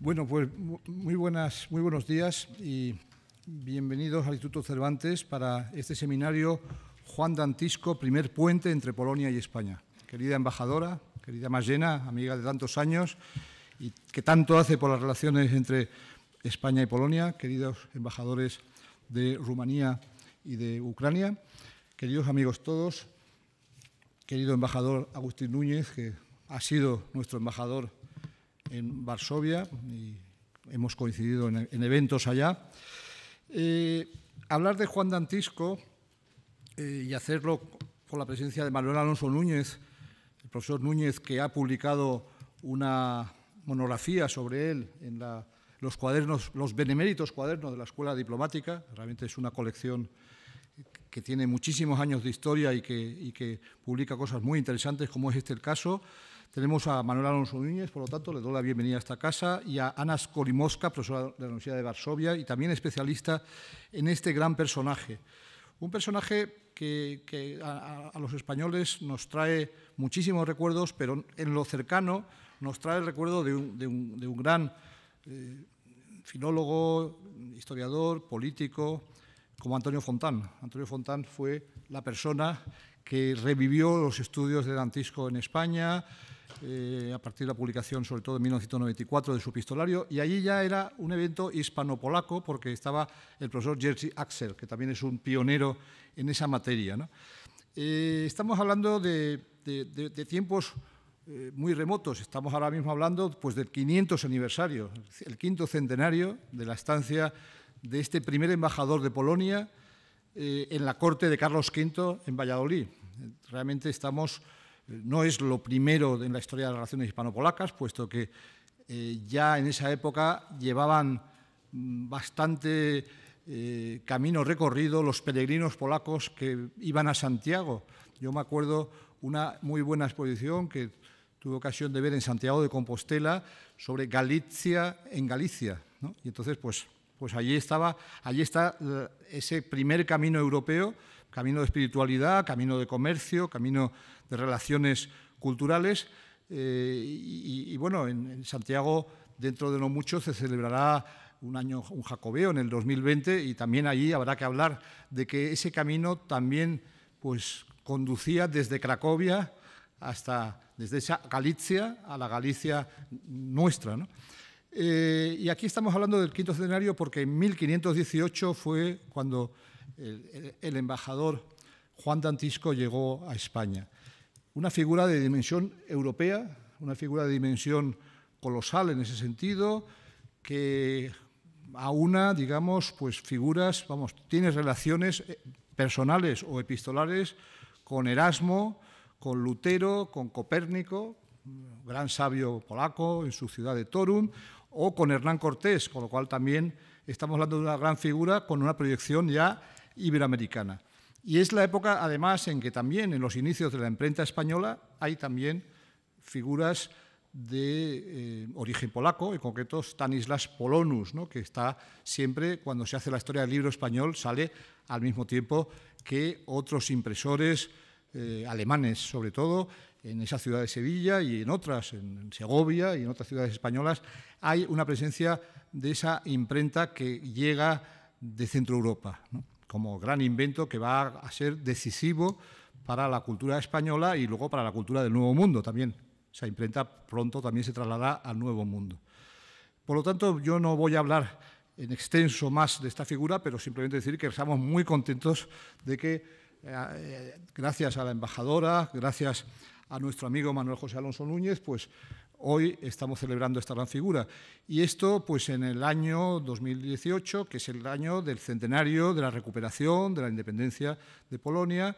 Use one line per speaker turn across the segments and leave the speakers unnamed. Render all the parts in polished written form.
Bueno, pues muy buenos días y bienvenidos al Instituto Cervantes para este seminario Juan Dantisco, primer puente entre Polonia y España. Querida embajadora, querida Marzena, amiga de tantos años y que tanto hace por las relaciones entre España y Polonia, queridos embajadores de Rumanía y de Ucrania, queridos amigos todos, querido embajador Agustín Núñez, que ha sido nuestro embajador en Varsovia y hemos coincidido en eventos allá. Hablar de Juan Dantisco y hacerlo con la presencia de Manuel Alonso Núñez, el profesor Núñez, que ha publicado una monografía sobre él en los cuadernos, los beneméritos cuadernos de la Escuela Diplomática. Realmente es una colección que tiene muchísimos años de historia y que publica cosas muy interesantes, como es este el caso. Tenemos a Manuel Alonso Núñez, por lo tanto, le doy la bienvenida a esta casa, y a Anna Skolimowska, profesora de la Universidad de Varsovia y también especialista en este gran personaje. Un personaje que a los españoles nos trae muchísimos recuerdos, pero en lo cercano nos trae el recuerdo de un gran filólogo, historiador, político, como Antonio Fontán. Antonio Fontán fue la persona que revivió los estudios de Dantisco en España, a partir de la publicación, sobre todo en 1994, de su epistolario, y allí ya era un evento hispano-polaco, porque estaba el profesor Jerzy Axel, que también es un pionero en esa materia, ¿no? Estamos hablando de tiempos muy remotos. Estamos ahora mismo hablando pues, del 500 aniversario, el quinto centenario de la estancia de este primer embajador de Polonia en la corte de Carlos V en Valladolid. Realmente no es lo primero en la historia de las relaciones hispano-polacas, puesto que ya en esa época llevaban bastante camino recorrido los peregrinos polacos que iban a Santiago. Yo me acuerdo una muy buena exposición que tuve ocasión de ver en Santiago de Compostela sobre Galicia en Galicia, ¿no? Y entonces, pues allí está ese primer camino europeo, camino de espiritualidad, camino de comercio, camino de relaciones culturales. Y bueno, en Santiago, dentro de no mucho, se celebrará un jacobeo en el 2020, y también allí habrá que hablar de que ese camino también pues, conducía desde Cracovia desde esa Galicia a la Galicia nuestra, ¿no? Y aquí estamos hablando del quinto centenario porque en 1518 fue cuando el embajador Juan Dantisco llegó a España. Una figura de dimensión europea, una figura de dimensión colosal en ese sentido, que aúna, digamos, pues figuras, tiene relaciones personales o epistolares con Erasmo, con Lutero, con Copérnico, gran sabio polaco en su ciudad de Torun, o con Hernán Cortés, con lo cual también estamos hablando de una gran figura con una proyección ya iberoamericana. Y es la época, además, en que también en los inicios de la imprenta española hay también figuras de origen polaco, en concreto Stanislas Polonus, ¿no? Que está siempre, cuando se hace la historia del libro español, sale al mismo tiempo que otros impresores alemanes, sobre todo en esa ciudad de Sevilla y en otras, en Segovia y en otras ciudades españolas, hay una presencia de esa imprenta que llega de Centro Europa, ¿no? Como gran invento que va a ser decisivo para la cultura española y luego para la cultura del Nuevo Mundo también. Esa imprenta pronto también se trasladará al Nuevo Mundo. Por lo tanto, yo no voy a hablar en extenso más de esta figura, pero simplemente decir que estamos muy contentos de que gracias a la embajadora, gracias a nuestro amigo Manuel José Alonso Núñez, pues hoy estamos celebrando esta gran figura. Y esto pues en el año 2018, que es el año del centenario de la recuperación de la independencia de Polonia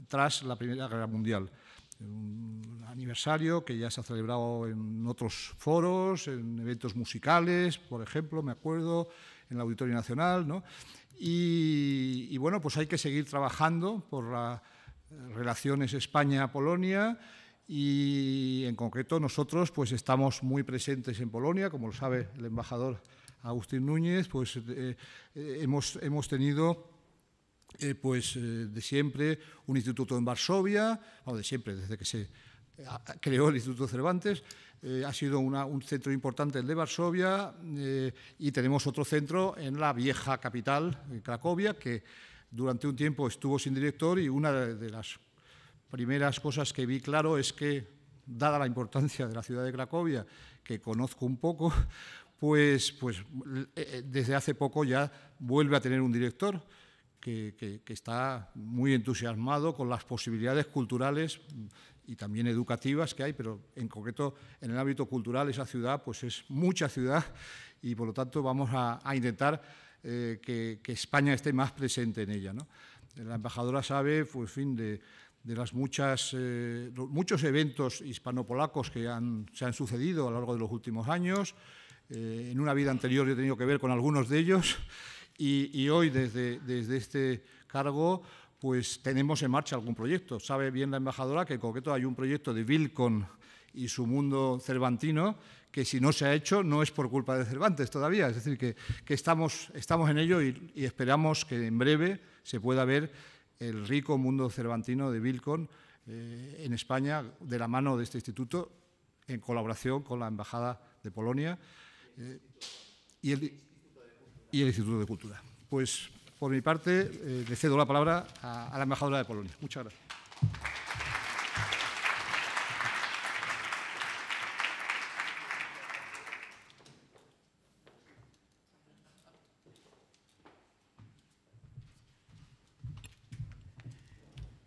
tras la Primera Guerra Mundial. Un aniversario que ya se ha celebrado en otros foros, en eventos musicales, por ejemplo, me acuerdo, en el Auditorio Nacional, ¿no? Y bueno, pues hay que seguir trabajando por las relaciones España-Polonia y en concreto nosotros pues estamos muy presentes en Polonia, como lo sabe el embajador Agustín Núñez, pues hemos tenido de siempre un instituto en Varsovia, de siempre, desde que se creó el Instituto Cervantes. Ha sido un centro importante el de Varsovia, y tenemos otro centro en la vieja capital, en Cracovia, que durante un tiempo estuvo sin director, y una de las primeras cosas que vi claro es que, dada la importancia de la ciudad de Cracovia, que conozco un poco, pues desde hace poco ya vuelve a tener un director que está muy entusiasmado con las posibilidades culturales y también educativas que hay, pero en concreto en el ámbito cultural esa ciudad pues es mucha ciudad, y por lo tanto vamos a intentar que España esté más presente en ella, ¿no? La embajadora sabe, pues, en fin, de las muchos eventos hispanopolacos que se han sucedido a lo largo de los últimos años. En una vida anterior yo he tenido que ver con algunos de ellos, y hoy desde este cargo pues tenemos en marcha algún proyecto. Sabe bien la embajadora que en concreto hay un proyecto de Vilcon y su mundo cervantino, que si no se ha hecho no es por culpa de Cervantes todavía, es decir, que estamos en ello, y esperamos que en breve se pueda ver el rico mundo cervantino de Vilcon en España, de la mano de este instituto, en colaboración con la Embajada de Polonia y el Instituto de Cultura. Pues, por mi parte, le cedo la palabra a la embajadora de Polonia. Muchas gracias.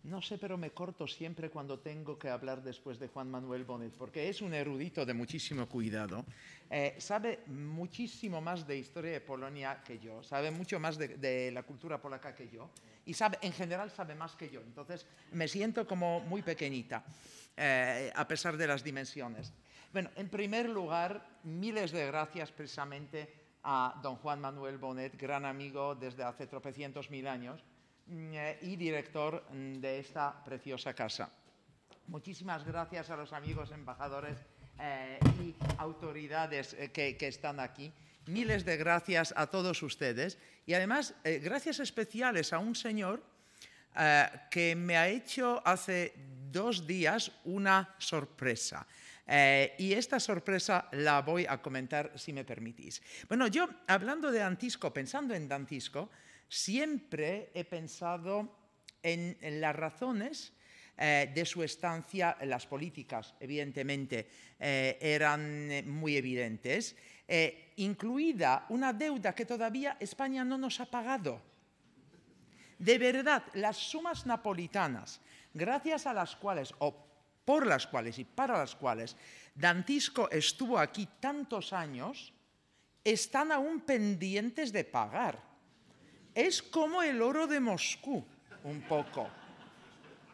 No sé, pero me corto siempre cuando tengo que hablar después de Juan Manuel Bonet, porque es un erudito de muchísimo cuidado. Sabe muchísimo más de historia de Polonia que yo, sabe mucho más de la cultura polaca que yo, y en general sabe más que yo. Entonces me siento como muy pequeñita, a pesar de las dimensiones. Bueno, en primer lugar, miles de gracias precisamente a don Juan Manuel Bonet, gran amigo desde hace tropecientos mil años, y director de esta preciosa casa. Muchísimas gracias a los amigos embajadores y autoridades que están aquí. Miles de gracias a todos ustedes, y además gracias especiales a un señor que me ha hecho hace 2 días una sorpresa. Y esta sorpresa la voy a comentar, si me permitís. Bueno, yo, hablando de Dantisco, pensando en Dantisco, siempre he pensado en las razones de su estancia. Las políticas, evidentemente, eran muy evidentes, incluida una deuda que todavía España no nos ha pagado. De verdad, las sumas napolitanas, gracias a las cuales, o por las cuales y para las cuales Dantisco estuvo aquí tantos años, están aún pendientes de pagar. Es como el oro de Moscú, un poco.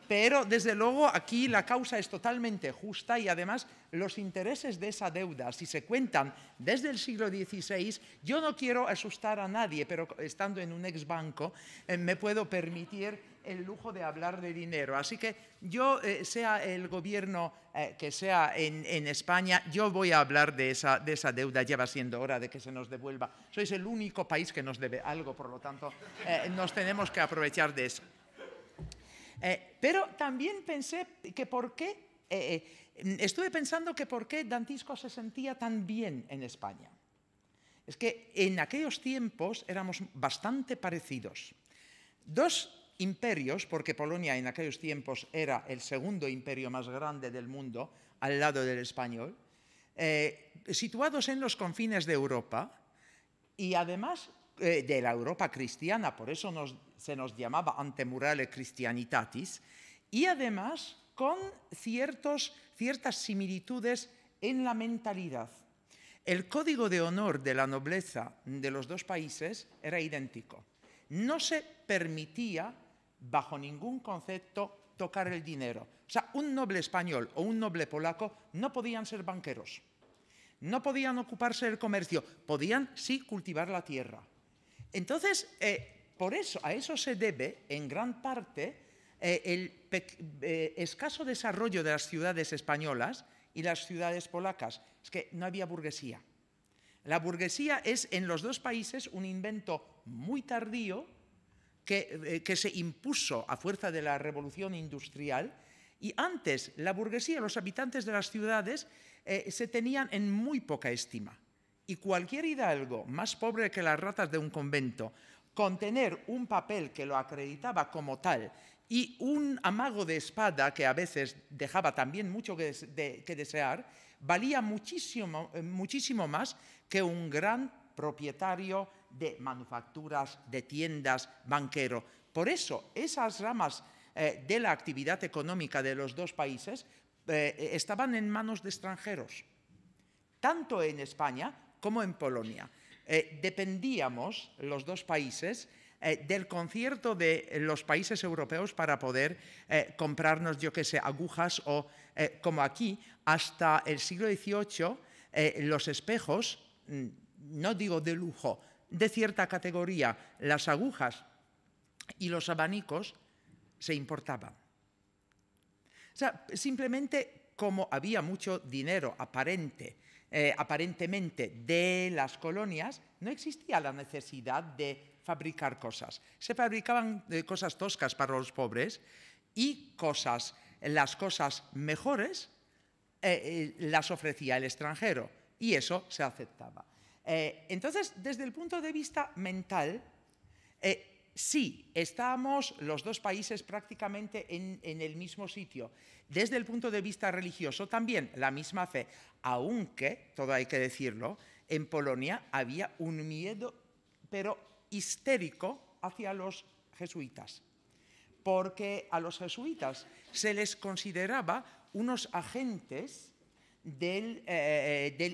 Pero, desde luego, aquí la causa es totalmente justa, y además los intereses de esa deuda, si se cuentan desde el siglo XVI, yo no quiero asustar a nadie, pero estando en un exbanco me puedo permitir el lujo de hablar de dinero. Así que yo, sea el gobierno que sea en España, yo voy a hablar de esa deuda. Ya va siendo hora de que se nos devuelva. Sois el único país que nos debe algo, por lo tanto, nos tenemos que aprovechar de eso. Pero también pensé que estuve pensando que por qué Dantisco se sentía tan bien en España. Es que en aquellos tiempos éramos bastante parecidos. 2 imperios, porque Polonia en aquellos tiempos era el segundo imperio más grande del mundo, al lado del español, situados en los confines de Europa, y además de la Europa cristiana, por eso se nos llamaba Antemurale Christianitatis, y además con ciertas similitudes en la mentalidad. El código de honor de la nobleza de los 2 países era idéntico. No se permitía, bajo ningún concepto, tocar el dinero. O sea, un noble español o un noble polaco no podían ser banqueros, no podían ocuparse del comercio, podían sí cultivar la tierra. Entonces, a eso se debe, en gran parte, el escaso desarrollo de las ciudades españolas y las ciudades polacas. Es que no había burguesía. La burguesía es, en los 2 países, un invento muy tardío que se impuso a fuerza de la revolución industrial, Y antes, la burguesía, los habitantes de las ciudades, se tenían en muy poca estima. Y cualquier hidalgo, más pobre que las ratas de un convento, con tener un papel que lo acreditaba como tal y un amago de espada que a veces dejaba también mucho que desear, valía muchísimo más que un gran propietario de manufacturas, de tiendas, banquero. Por eso, esas ramas de la actividad económica de los dos países estaban en manos de extranjeros, tanto en España como en Polonia. Dependíamos, los dos países, del concierto de los países europeos para poder comprarnos, yo qué sé, agujas o, como aquí, hasta el siglo XVIII, los espejos, no digo de lujo, de cierta categoría, las agujas y los abanicos se importaban. O sea, simplemente como había mucho dinero aparentemente de las colonias, no existía la necesidad de fabricar cosas. Se fabricaban cosas toscas para los pobres y las cosas mejores las ofrecía el extranjero y eso se aceptaba. Entonces, desde el punto de vista mental, sí, estábamos los dos países prácticamente en el mismo sitio. Desde el punto de vista religioso también la misma fe, aunque, todo hay que decirlo, en Polonia había un miedo, pero histérico, hacia los jesuitas, porque a los jesuitas se les consideraba unos agentes del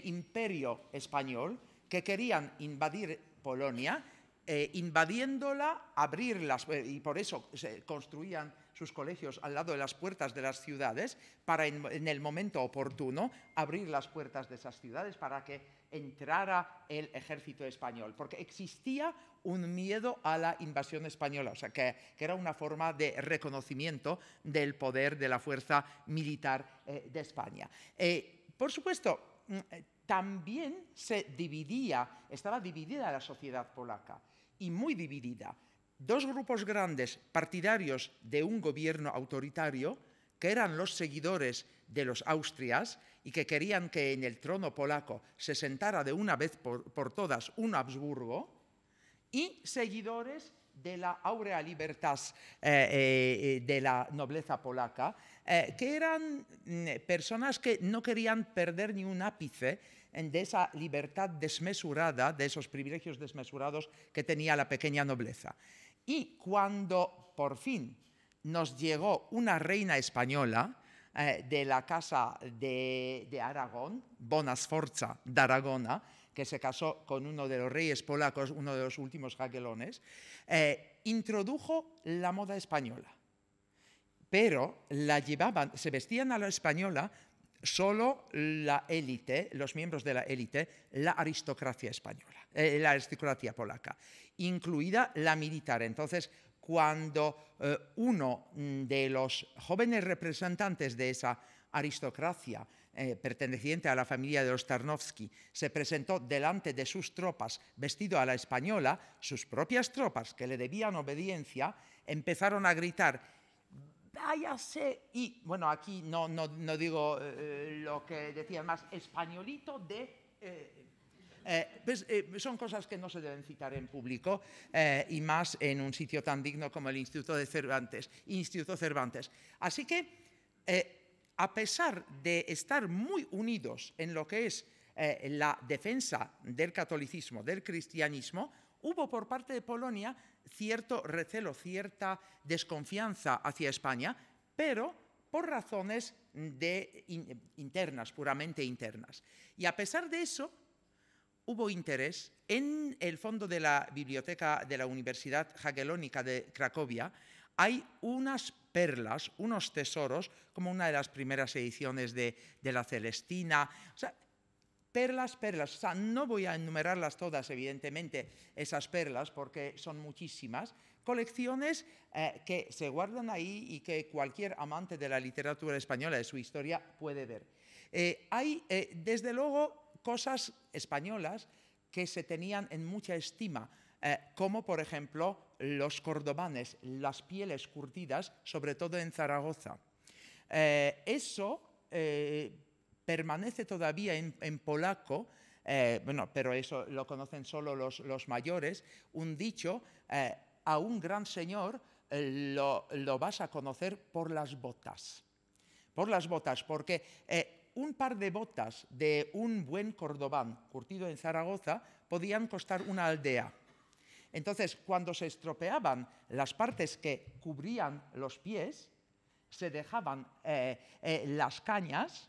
imperio español que querían invadir Polonia, invadiéndola, abrirlas, y por eso se construían sus colegios al lado de las puertas de las ciudades, para en el momento oportuno abrir las puertas de esas ciudades para que entrara el ejército español, porque existía un miedo a la invasión española, o sea, que era una forma de reconocimiento del poder de la fuerza militar de España. Por supuesto, también estaba dividida la sociedad polaca, y muy dividida. Dos grupos grandes partidarios de un gobierno autoritario, que eran los seguidores de los Austrias y que querían que en el trono polaco se sentara de una vez por todas un Habsburgo, y seguidores de la áurea libertas de la nobleza polaca, que eran personas que no querían perder ni un ápice de esa libertad desmesurada, de esos privilegios desmesurados que tenía la pequeña nobleza. Y cuando por fin nos llegó una reina española de la casa de Aragón, Bona Sforza de Aragona, que se casó con uno de los reyes polacos, uno de los últimos jagiellones, introdujo la moda española. Pero se vestían a la española solo la élite, los miembros de la élite, la aristocracia española, la aristocracia polaca, incluida la militar. Entonces, cuando uno de los jóvenes representantes de esa aristocracia perteneciente a la familia de los Tarnowski se presentó delante de sus tropas vestido a la española, sus propias tropas, que le debían obediencia, empezaron a gritar: váyase, y bueno, aquí no digo lo que decían más, españolito son cosas que no se deben citar en público y más en un sitio tan digno como el Instituto Cervantes. Así que, a pesar de estar muy unidos en lo que es la defensa del catolicismo, del cristianismo, hubo por parte de Polonia cierto recelo, cierta desconfianza hacia España, pero por razones internas, puramente internas. Y a pesar de eso, hubo interés en el fondo de la biblioteca de la Universidad Jagiellónica de Cracovia. Hay unas perlas, unos tesoros, como una de las primeras ediciones de la Celestina. O sea, perlas. O sea, no voy a enumerarlas todas, evidentemente, esas perlas, porque son muchísimas. Colecciones que se guardan ahí y que cualquier amante de la literatura española, de su historia, puede ver. Hay, desde luego, cosas españolas que se tenían en mucha estima, como por ejemplo los cordobanes, las pieles curtidas, sobre todo en Zaragoza. Eso permanece todavía en polaco, bueno, pero eso lo conocen solo los mayores, un dicho, a un gran señor lo vas a conocer por las botas. Por las botas, porque un par de botas de un buen cordobán curtido en Zaragoza podían costar una aldea. Entonces, cuando se estropeaban las partes que cubrían los pies, se dejaban las cañas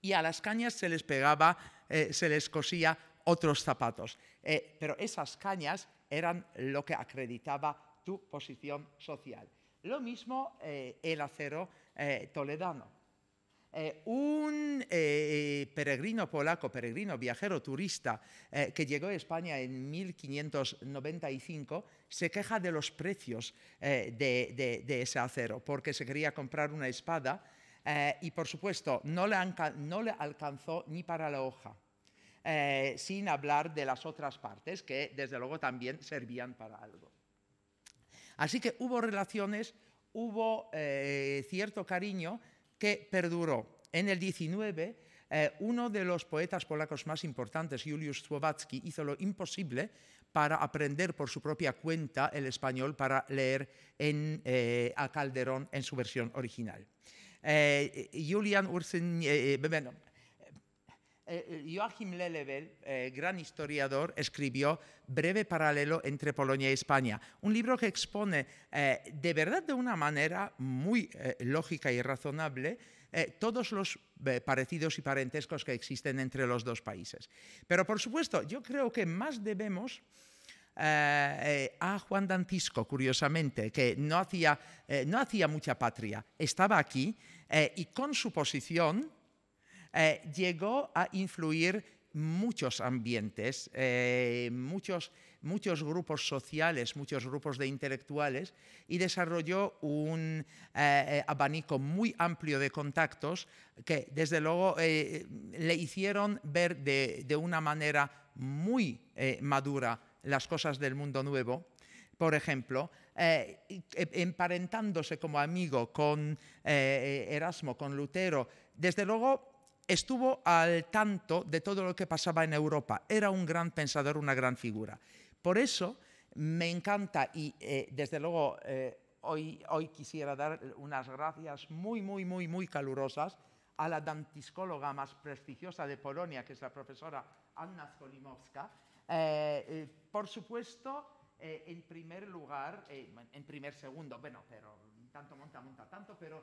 y a las cañas se les pegaba, se les cosía otros zapatos. Pero esas cañas eran lo que acreditaba tu posición social. Lo mismo el acero toledano. Un peregrino polaco, peregrino viajero turista que llegó a España en 1595, se queja de los precios de ese acero, porque se quería comprar una espada y, por supuesto, no le alcanzó ni para la hoja, sin hablar de las otras partes, que desde luego también servían para algo. Así que hubo relaciones, hubo cierto cariño que perduró. En el 19, uno de los poetas polacos más importantes, Juliusz Słowacki, hizo lo imposible para aprender por su propia cuenta el español para leer a Calderón en su versión original. Joachim Lelewel, gran historiador, escribió Breve paralelo entre Polonia y España, un libro que expone de verdad de una manera muy lógica y razonable todos los parecidos y parentescos que existen entre los dos países. Pero, por supuesto, yo creo que más debemos a Juan Dantisco, curiosamente, que no hacía mucha patria, estaba aquí y con su posición llegó a influir muchos ambientes, muchos grupos sociales, muchos grupos de intelectuales y desarrolló un abanico muy amplio de contactos que desde luego le hicieron ver de una manera muy madura las cosas del mundo nuevo. Por ejemplo, emparentándose como amigo con Erasmo, con Lutero, desde luego estuvo al tanto de todo lo que pasaba en Europa. Era un gran pensador, una gran figura. Por eso me encanta y desde luego hoy quisiera dar unas gracias muy calurosas a la dantiscóloga más prestigiosa de Polonia, que es la profesora Anna Skolimowska. Por supuesto, en primer lugar, en primer segundo, bueno, pero tanto monta tanto, pero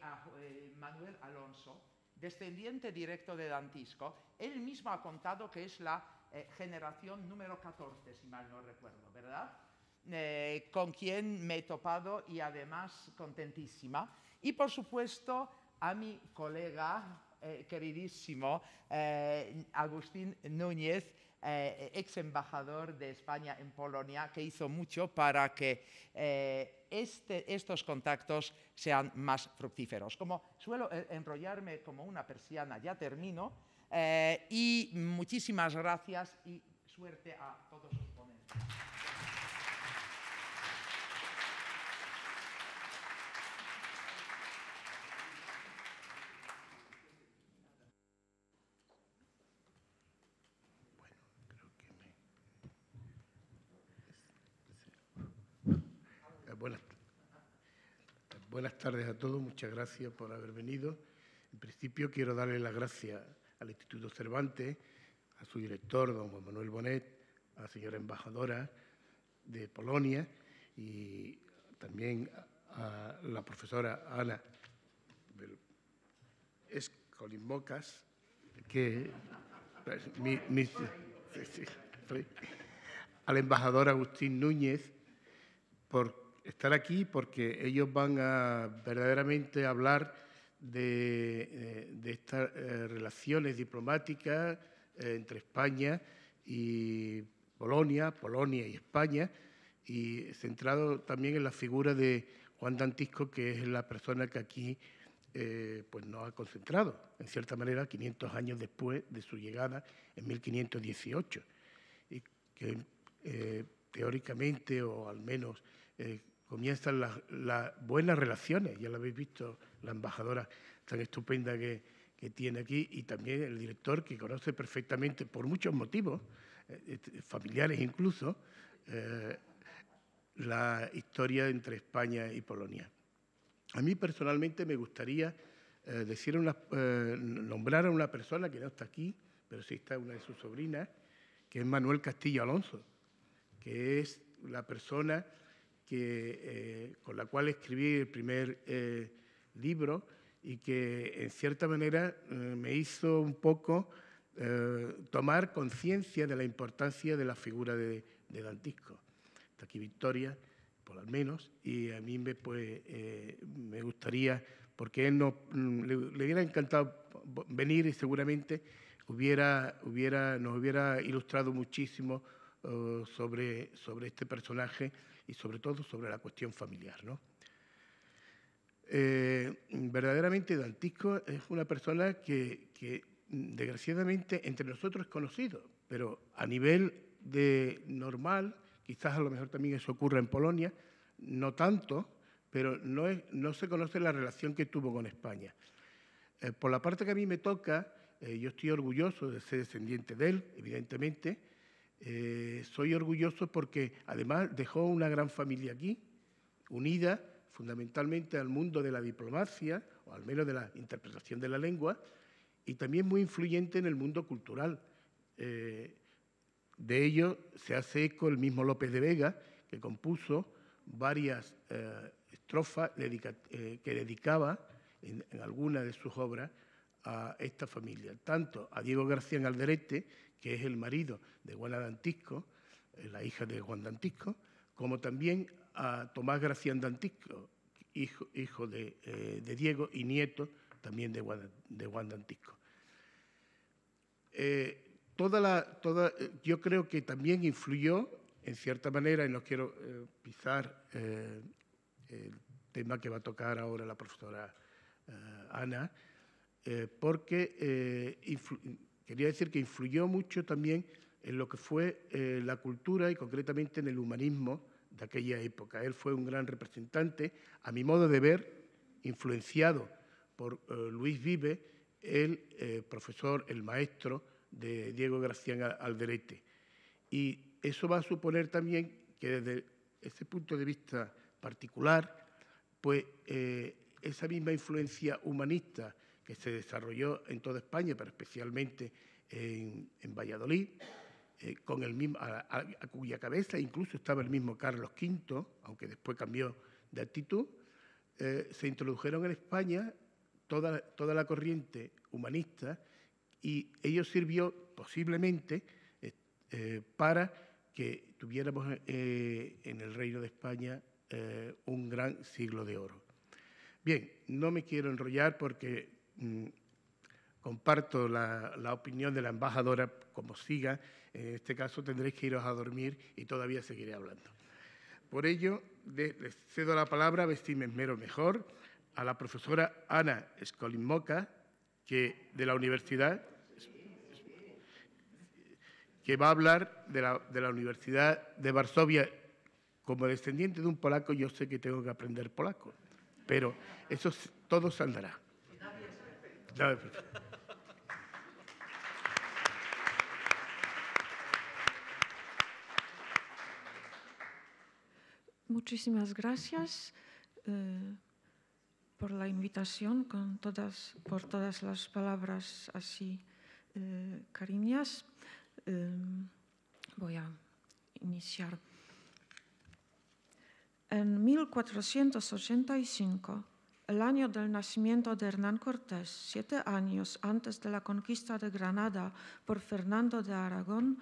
a Manuel Alonso, descendiente directo de Dantisco. Él mismo ha contado que es la generación número 14, si mal no recuerdo, ¿verdad? Con quien me he topado y además contentísima. Y por supuesto a mi colega queridísimo Agustín Núñez, ex embajador de España en Polonia, que hizo mucho para que estos contactos sean más fructíferos. Como suelo enrollarme como una persiana, ya termino, y muchísimas gracias y suerte a todos los ponentes.
Buenas tardes a todos, muchas gracias por haber venido. En principio quiero darle las gracias al Instituto Cervantes, a su director, don Juan Manuel Bonet, a la señora embajadora de Polonia y también a la profesora Ana Skolimowska, que al embajador Agustín Núñez por estar aquí, porque ellos van a verdaderamente hablar de estas relaciones diplomáticas entre España y Polonia y España, y centrado también en la figura de Juan Dantisco, que es la persona que aquí pues nos ha concentrado, en cierta manera, 500 años después de su llegada en 1518, y que teóricamente, o al menos comienzan las buenas relaciones. Ya lo habéis visto, la embajadora tan estupenda que tiene aquí, y también el director, que conoce perfectamente, por muchos motivos, familiares incluso, la historia entre España y Polonia. A mí personalmente me gustaría nombrar a una persona que no está aquí, pero sí está una de sus sobrinas, que es Manuel Castillo Alonso, que es la persona con la cual escribí el primer libro, y que en cierta manera me hizo un poco tomar conciencia de la importancia de la figura de Dantisco. Está aquí Victoria, por lo menos, y a mí me gustaría, porque él le hubiera encantado venir, y seguramente nos hubiera ilustrado muchísimo sobre este personaje, y sobre todo sobre la cuestión familiar, ¿no? Verdaderamente Dantisco es una persona que desgraciadamente entre nosotros es conocido, pero a nivel normal, quizás a lo mejor también eso ocurra en Polonia, no tanto, pero no se conoce la relación que tuvo con España. Por la parte que a mí me toca, yo estoy orgulloso de ser descendiente de él, evidentemente. Soy orgulloso porque además dejó una gran familia aquí, unida fundamentalmente al mundo de la diplomacia, o al menos de la interpretación de la lengua, y también muy influyente en el mundo cultural. De ello se hace eco el mismo López de Vega, que compuso varias estrofas que dedicaba en alguna de sus obras a esta familia, tanto a Diego García Alderete, que es el marido de Juana Dantisco, la hija de Juan Dantisco, como también a Tomás Gracián Dantisco, hijo de Diego y nieto también de Juan Dantisco. Yo creo que también influyó, en cierta manera, y no quiero pisar el tema que va a tocar ahora la profesora Ana, porque quería decir que influyó mucho también en lo que fue la cultura, y concretamente en el humanismo de aquella época. Él fue un gran representante, a mi modo de ver, influenciado por Luis Vives, el profesor, el maestro de Diego García Alderete. Y eso va a suponer también que desde ese punto de vista particular, pues esa misma influencia humanista que se desarrolló en toda España, pero especialmente en Valladolid, a cuya cabeza incluso estaba el mismo Carlos V, aunque después cambió de actitud, se introdujeron en España toda la corriente humanista, y ello sirvió posiblemente para que tuviéramos en el Reino de España un gran siglo de oro. Bien, no me quiero enrollar porque comparto la opinión de la embajadora. Como siga, en este caso tendréis que iros a dormir y todavía seguiré hablando. Por ello, les cedo la palabra, a ver si me esmero mejor, a la profesora Ana Skolimowska, de la universidad, que va a hablar de la Universidad de Varsovia. Como descendiente de un polaco, yo sé que tengo que aprender polaco, pero eso todo se andará.
Muchísimas gracias por la invitación, por todas las palabras así cariñosas. Voy a iniciar. En 1485, el año del nacimiento de Hernán Cortés, 7 años antes de la conquista de Granada por Fernando de Aragón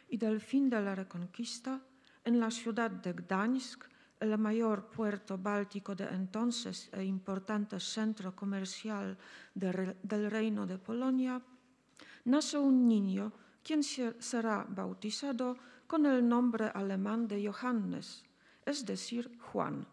y del fin de la Reconquista, en la ciudad de Gdańsk, el mayor puerto báltico de entonces e importante centro comercial del Reino de Polonia, nace un niño quien será bautizado con el nombre alemán de Johannes, es decir, Juan.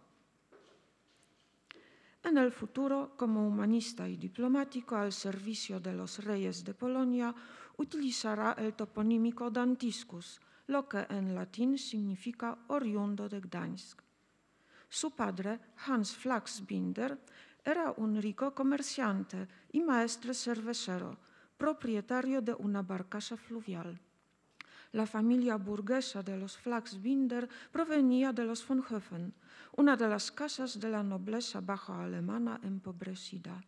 En el futuro, como humanista y diplomático al servicio de los reyes de Polonia, utilizará el toponímico Dantiscus, lo que en latín significa oriundo de Gdańsk. Su padre, Hans Flaxbinder, era un rico comerciante y maestre cervecero, propietario de una barcaza fluvial. La familia burguesa de los Flaxbinder provenía de los von Höfen, una de las casas de la nobleza bajo-alemana empobrecida.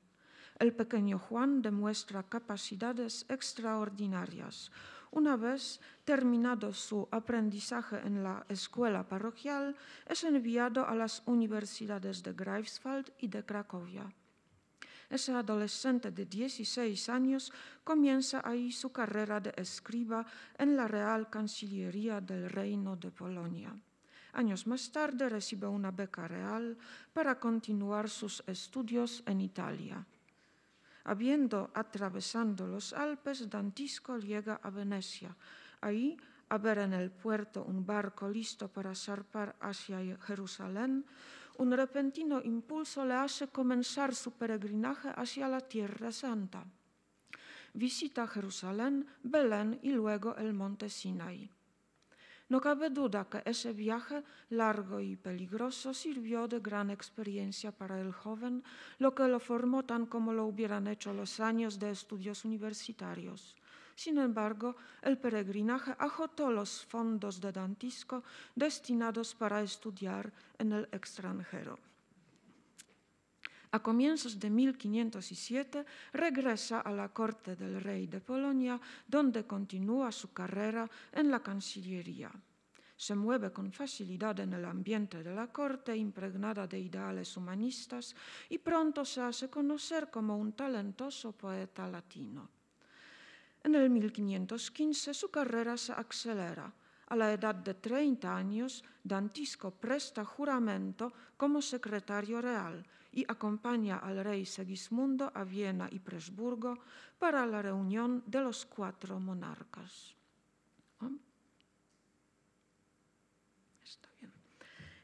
El pequeño Juan demuestra capacidades extraordinarias. Una vez terminado su aprendizaje en la escuela parroquial, es enviado a las universidades de Greifswald y de Cracovia. Ese adolescente de 16 años comienza ahí su carrera de escriba en la Real Cancillería del Reino de Polonia. Años más tarde recibe una beca real para continuar sus estudios en Italia. Habiendo atravesado los Alpes, Dantisko llega a Venecia. Ahí, a ver en el puerto un barco listo para zarpar hacia Jerusalén, un repentino impulso le hace comenzar su peregrinaje hacia la Tierra Santa. Visita Jerusalén, Belén y luego el monte Sinai. No cabe duda que ese viaje, largo y peligroso, sirvió de gran experiencia para el joven, lo que lo formó tan como lo hubieran hecho los años de estudios universitarios. Sin embargo, el peregrinaje agotó los fondos de Dantisko destinados para estudiar en el extranjero. A comienzos de 1507 regresa a la corte del rey de Polonia, donde continúa su carrera en la Cancillería. Se mueve con facilidad en el ambiente de la corte, impregnada de ideales humanistas, y pronto se hace conocer como un talentoso poeta latino. En el 1515 su carrera se acelera. A la edad de 30 años, Dantisko presta juramento como secretario real y acompaña al rey Segismundo a Viena y Presburgo para la reunión de los 4 monarcas.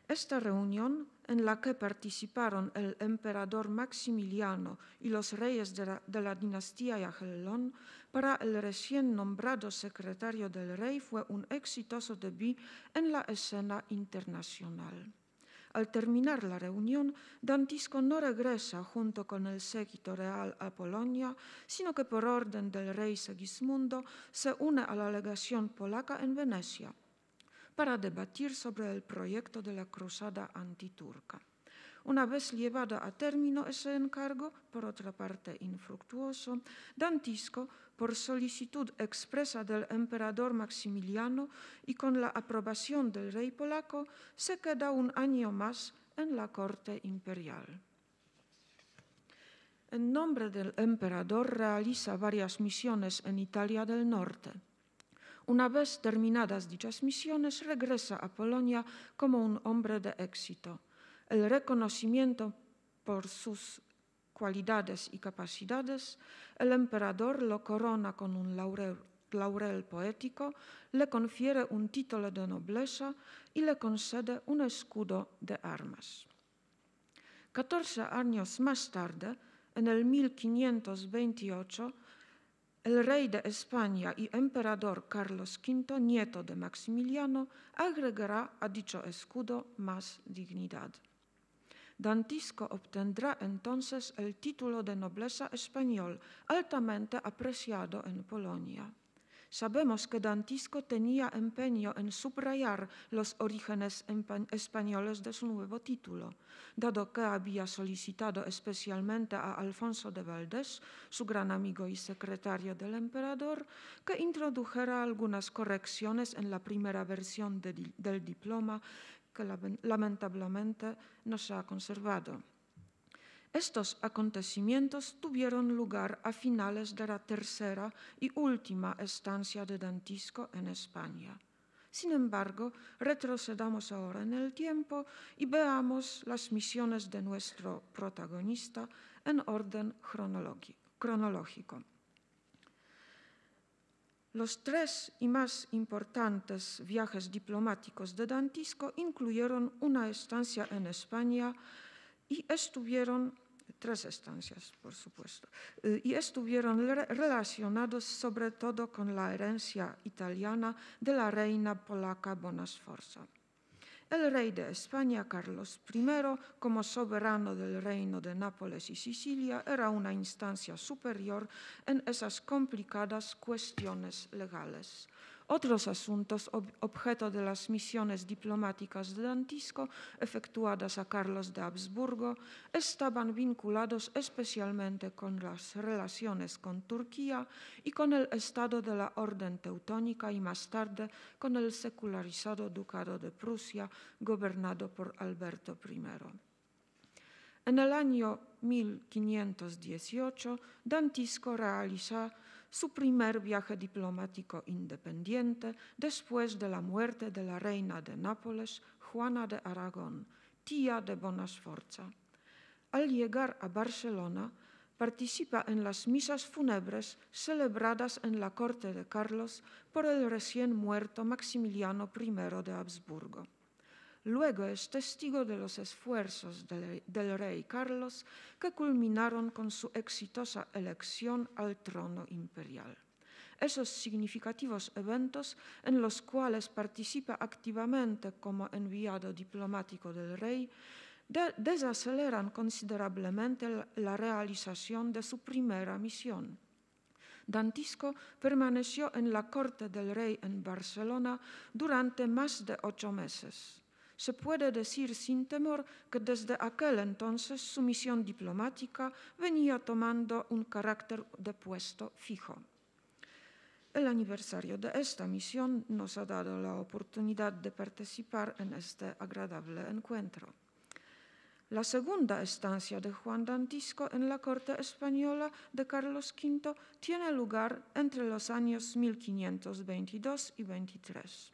Esta reunión, en la que participaron el emperador Maximiliano y los reyes de la dinastía Jagellón, para el recién nombrado secretario del rey fue un exitoso debut en la escena internacional. Al terminar la reunión, Dantisko no regresa junto con el séquito real a Polonia, sino que por orden del rey Segismundo se une a la legación polaca en Venecia para debatir sobre el proyecto de la cruzada antiturca. Una vez llevado a término ese encargo, por otra parte infructuoso, Dantisko, por solicitud expresa del emperador Maximiliano y con la aprobación del rey polaco, se queda un año más en la corte imperial. En nombre del emperador realiza varias misiones en Italia del Norte. Una vez terminadas dichas misiones, regresa a Polonia como un hombre de éxito. El reconocimiento por sus cualidades y capacidades, el emperador lo corona con un laurel poético, le confiere un título de nobleza y le concede un escudo de armas. 14 años más tarde, en el 1528, el rey de España y emperador Carlos V, nieto de Maximiliano, agregará a dicho escudo más dignidad. Dantisko obtendrá entonces el título de nobleza español, altamente apreciado en Polonia. Sabemos que Dantisko tenía empeño en subrayar los orígenes españoles de su nuevo título, dado que había solicitado especialmente a Alfonso de Valdés, su gran amigo y secretario del emperador, que introdujera algunas correcciones en la primera versión del diploma que lamentablemente no se ha conservado. Estos acontecimientos tuvieron lugar a finales de la tercera y última estancia de Dantisko en España. Sin embargo, retrocedamos ahora en el tiempo y veamos las misiones de nuestro protagonista en orden cronológico. Los 3 y más importantes viajes diplomáticos de Dantisko incluyeron una estancia en España y estuvieron 3 estancias, por supuesto, y estuvieron relacionados sobre todo con la herencia italiana de la reina polaca Bona Sforza. El rey de España, Carlos I, como soberano del reino de Nápoles y Sicilia, era una instancia superior en esas complicadas cuestiones legales. Otros asuntos objeto de las misiones diplomáticas de Dantisco efectuadas a Carlos de Habsburgo estaban vinculados especialmente con las relaciones con Turquía y con el estado de la Orden Teutónica y más tarde con el secularizado Ducado de Prusia gobernado por Alberto I. En el año 1518, Dantisco realiza su primer viaje diplomático independiente después de la muerte de la reina de Nápoles, Juana de Aragón, tía de Bonasforza. Al llegar a Barcelona, participa en las misas fúnebres celebradas en la corte de Carlos por el recién muerto Maximiliano I de Habsburgo. Luego es testigo de los esfuerzos del rey Carlos que culminaron con su exitosa elección al trono imperial. Esos significativos eventos en los cuales participa activamente como enviado diplomático del rey desaceleran considerablemente la realización de su primera misión. Dantisco permaneció en la corte del rey en Barcelona durante más de 8 meses. Se puede decir sin temor que desde aquel entonces su misión diplomática venía tomando un carácter de puesto fijo. El aniversario de esta misión nos ha dado la oportunidad de participar en este agradable encuentro. La segunda estancia de Juan Dantisco en la corte española de Carlos V tiene lugar entre los años 1522 y 23.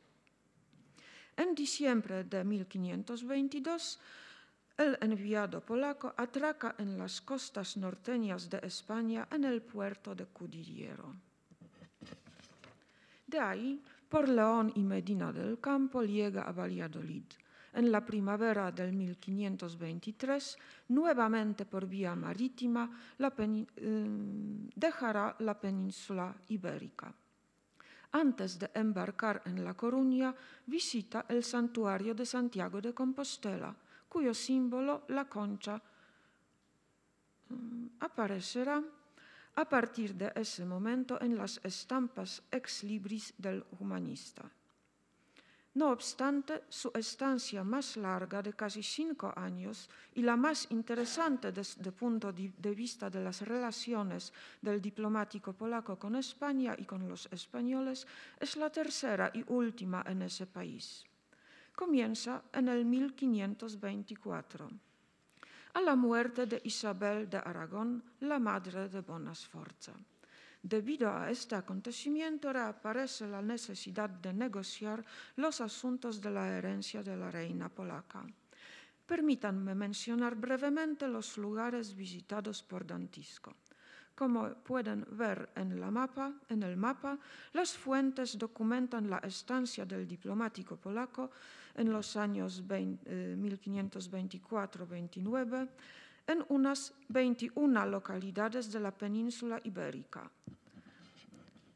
En diciembre de 1522, el enviado polaco atraca en las costas norteñas de España en el puerto de Cudillero. De ahí, por León y Medina del Campo, llega a Valladolid. En la primavera del 1523, nuevamente por vía marítima, dejará la península ibérica. Antes de embarcar en La Coruña, visita el santuario de Santiago de Compostela, cuyo símbolo, la concha, aparecerá a partir de ese momento en las estampas ex libris del humanista. No obstante, su estancia más larga de casi 5 años y la más interesante desde el punto de vista de las relaciones del diplomático polaco con España y con los españoles es la tercera y última en ese país. Comienza en el 1524, a la muerte de Isabel de Aragón, la madre de Bonasforza. Debido a este acontecimiento reaparece la necesidad de negociar los asuntos de la herencia de la reina polaca. Permítanme mencionar brevemente los lugares visitados por Dantisco. Como pueden ver en el mapa, las fuentes documentan la estancia del diplomático polaco en los años 1524-29 en unas 21 localidades de la península ibérica.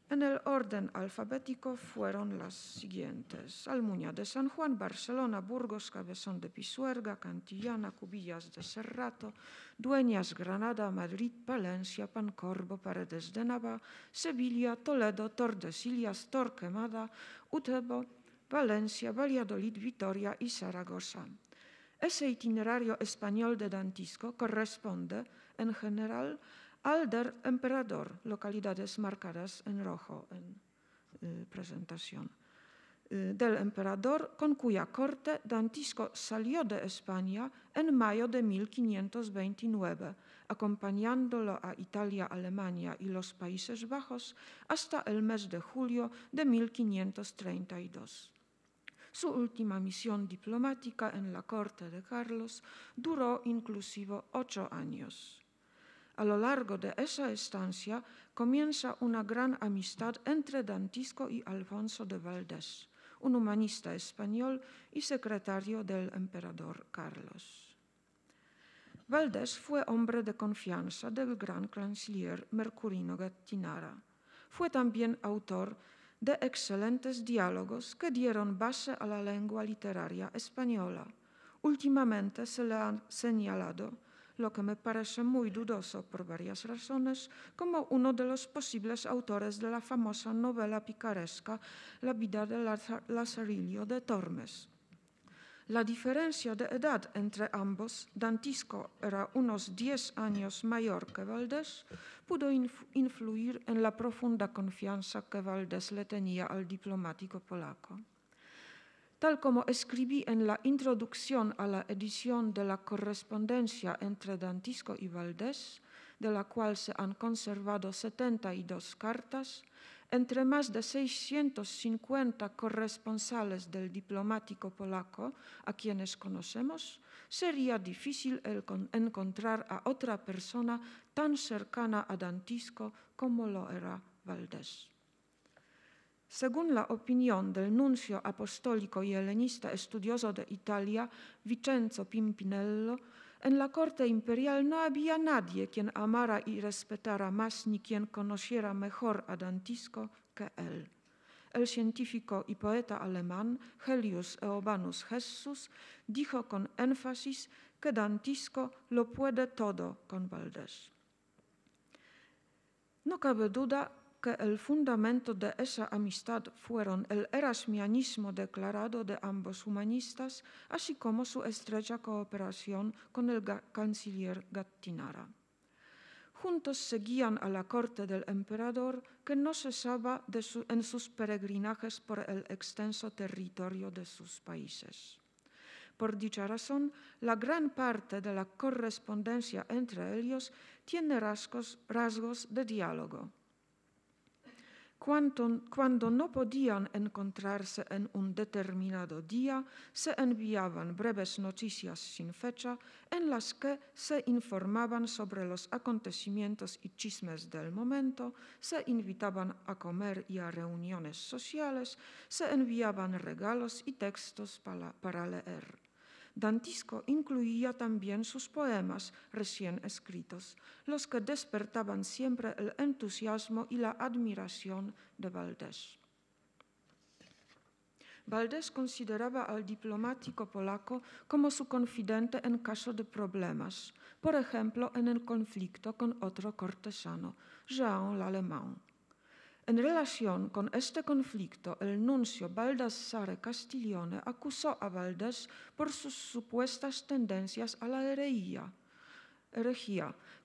En el orden alfabético fueron las siguientes: Almuña de San Juan, Barcelona, Burgos, Cabezón de Pisuerga, Cantillana, Cubillas de Serrato, Dueñas, Granada, Madrid, Palencia, Pancorbo, Paredes de Nava, Sevilla, Toledo, Tordesillas, Torquemada, Utebo, Valencia, Valladolid, Vitoria y Zaragoza. Ese itinerario español de Dantisco corresponde, en general, al del Emperador, localidades marcadas en rojo en presentación. Del Emperador, con cuya corte Dantisco salió de España en mayo de 1529, acompañándolo a Italia, Alemania y los Países Bajos hasta el mes de julio de 1532. Su última misión diplomática en la corte de Carlos duró inclusive 8 años. A lo largo de esa estancia comienza una gran amistad entre Dantisco y Alfonso de Valdés, un humanista español y secretario del emperador Carlos. Valdés fue hombre de confianza del gran canciller Mercurino Gattinara. Fue también autor de excelentes diálogos que dieron base a la lengua literaria española. Últimamente se le ha señalado, lo que me parece muy dudoso por varias razones, como uno de los posibles autores de la famosa novela picaresca La vida de Lazarillo de Tormes. La diferencia de edad entre ambos, Dantisco era unos 10 años mayor que Valdés, pudo influir en la profunda confianza que Valdés le tenía al diplomático polaco. Tal como escribí en la introducción a la edición de la correspondencia entre Dantisco y Valdés, de la cual se han conservado 72 cartas, entre más de 650 corresponsales del diplomático polaco a quienes conocemos, sería difícil encontrar a otra persona tan cercana a Dantisco como lo era Valdés. Según la opinión del nuncio apostólico y helenista estudioso de Italia, Vincenzo Pimpinello, en la corte imperial no había nadie quien amara y respetara más ni quien conociera mejor a Dantisco que él. El científico y poeta alemán Helius Eobanus Gessus dijo con énfasis que Dantisco lo puede todo con Valdés. No cabe duda que el fundamento de esa amistad fueron el erasmianismo declarado de ambos humanistas, así como su estrecha cooperación con el canciller Gattinara. Juntos seguían a la corte del emperador, que no cesaba en sus peregrinajes por el extenso territorio de sus países. Por dicha razón, la gran parte de la correspondencia entre ellos tiene rasgos de diálogo. Cuando no podían encontrarse en un determinado día, se enviaban breves noticias sin fecha en las que se informaban sobre los acontecimientos y chismes del momento, se invitaban a comer y a reuniones sociales, se enviaban regalos y textos para leer. Dantisco incluía también sus poemas recién escritos, los que despertaban siempre el entusiasmo y la admiración de Valdés. Valdés consideraba al diplomático polaco como su confidente en caso de problemas, por ejemplo en el conflicto con otro cortesano, Jean l'Allemand. En relación con este conflicto, el nuncio Baldassare Castiglione acusó a Valdés por sus supuestas tendencias a la herejía,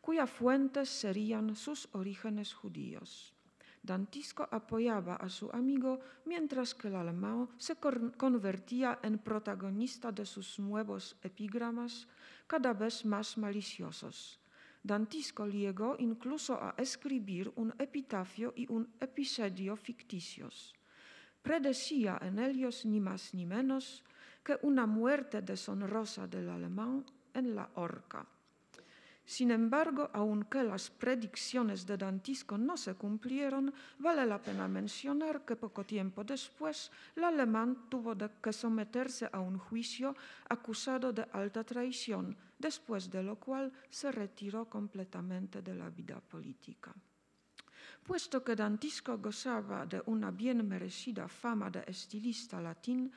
cuya fuente serían sus orígenes judíos. Dantisco apoyaba a su amigo, mientras que l'Allemand se convertía en protagonista de sus nuevos epigramas, cada vez más maliciosos. Dantisco llegó incluso a escribir un epitafio y un episodio ficticios. Predecía en ellos ni más ni menos que una muerte deshonrosa del alemán en la horca. Sin embargo, aunque las predicciones de Dantisco no se cumplieron, vale la pena mencionar que poco tiempo después el alemán tuvo que someterse a un juicio acusado de alta traición, después de lo cual se retiró completamente de la vida política. Puesto que Dantisco gozaba de una bien merecida fama de estilista latín,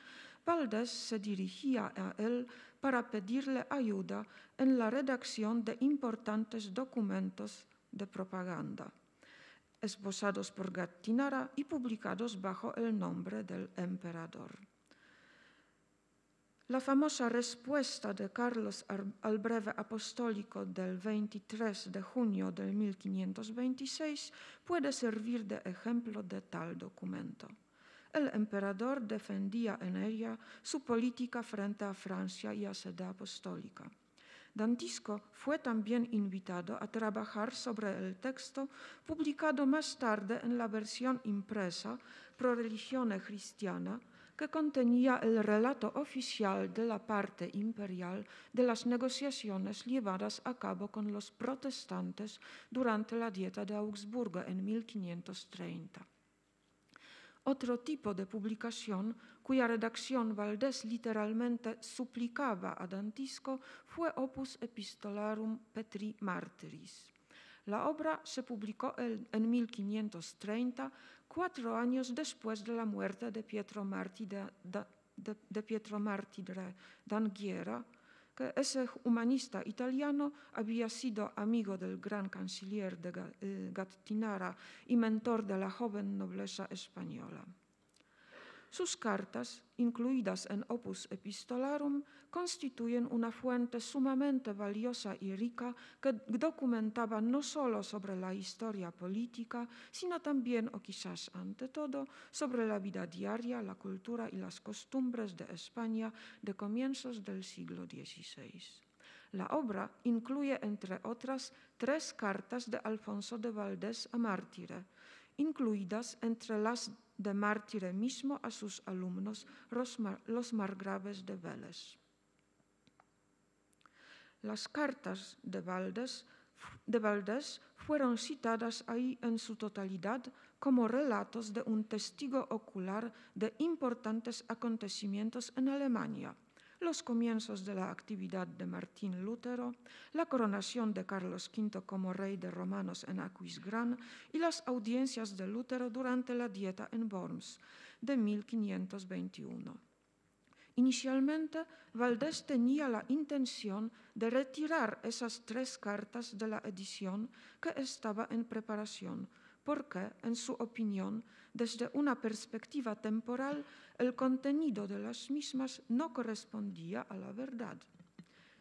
Valdés se dirigía a él para pedirle ayuda en la redacción de importantes documentos de propaganda, esbozados por Gattinara y publicados bajo el nombre del emperador. La famosa respuesta de Carlos al breve apostólico del 23 de junio de 1526 puede servir de ejemplo de tal documento. El emperador defendía en ella su política frente a Francia y a Sede Apostólica. Dantisco fue también invitado a trabajar sobre el texto publicado más tarde en la versión impresa Pro Religione Cristiana, que contenía el relato oficial de la parte imperial de las negociaciones llevadas a cabo con los protestantes durante la Dieta de Augsburgo en 1530. Otro tipo de publicación, cuya redacción Valdés literalmente suplicaba a Dantisco, fue Opus Epistolarum Petri Martyris. La obra se publicó en 1530 4 años después de la muerte de Pietro Martí d'Anghiera, que ese humanista italiano había sido amigo del gran canciller de Gattinara y mentor de la joven nobleza española. Sus cartas, incluidas en Opus Epistolarum, constituyen una fuente sumamente valiosa y rica que documentaba no solo sobre la historia política, sino también, o quizás ante todo, sobre la vida diaria, la cultura y las costumbres de España de comienzos del siglo XVI. La obra incluye, entre otras, 3 cartas de Alfonso de Valdés a Mártire, incluidas entre las de Mártire mismo a sus alumnos, los margraves de Vélez. Las cartas de Valdés fueron citadas ahí en su totalidad como relatos de un testigo ocular de importantes acontecimientos en Alemania: los comienzos de la actividad de Martín Lutero, la coronación de Carlos V como rey de romanos en Aquisgrán y las audiencias de Lutero durante la Dieta en Worms de 1521. Inicialmente, Valdés tenía la intención de retirar esas 3 cartas de la edición que estaba en preparación, porque, en su opinión, desde una perspectiva temporal, el contenido de las mismas no correspondía a la verdad.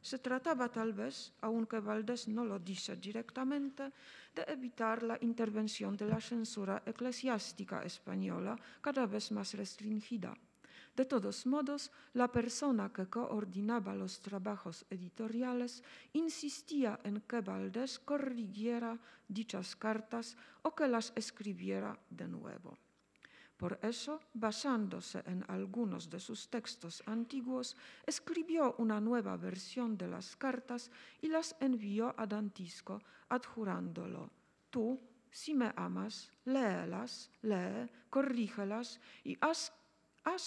Se trataba tal vez, aunque Valdés no lo dice directamente, de evitar la intervención de la censura eclesiástica española cada vez más restringida. De todos modos, la persona que coordinaba los trabajos editoriales insistía en que Valdés corrigiera dichas cartas o que las escribiera de nuevo. Por eso, basándose en algunos de sus textos antiguos, escribió una nueva versión de las cartas y las envió a Dantisco, adjurándolo: «Tú, si me amas, léelas, lee, corrígelas y haz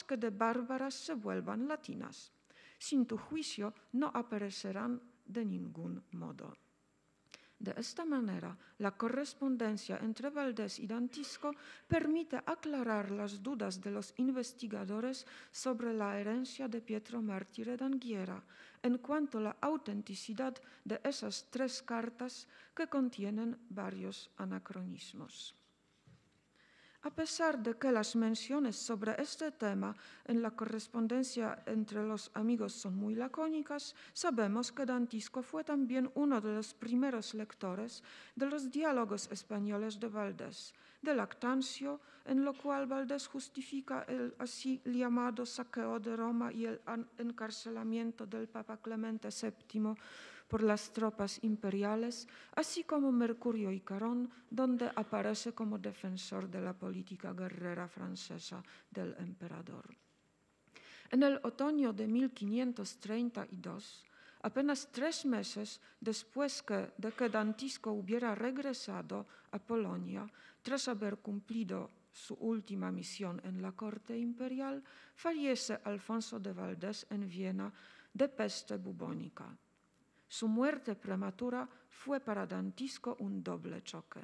que de bárbaras se vuelvan latinas. Sin tu juicio no aparecerán de ningún modo». De esta manera, la correspondencia entre Valdés y Dantisco permite aclarar las dudas de los investigadores sobre la herencia de Pietro Mártire d'Anghiera en cuanto a la autenticidad de esas 3 cartas que contienen varios anacronismos. A pesar de que las menciones sobre este tema en la correspondencia entre los amigos son muy lacónicas, sabemos que Dantisco fue también uno de los primeros lectores de los diálogos españoles de Valdés, de Lactancio, en lo cual Valdés justifica el así llamado saqueo de Roma y el encarcelamiento del Papa Clemente VII por las tropas imperiales, así como Mercurio y Carón, donde aparece como defensor de la política guerrera francesa del emperador. En el otoño de 1532, apenas 3 meses después de que Dantisco hubiera regresado a Polonia, tras haber cumplido su última misión en la corte imperial, fallece Alfonso de Valdés en Viena de peste bubónica. Su muerte prematura fue para Dantisco un doble choque.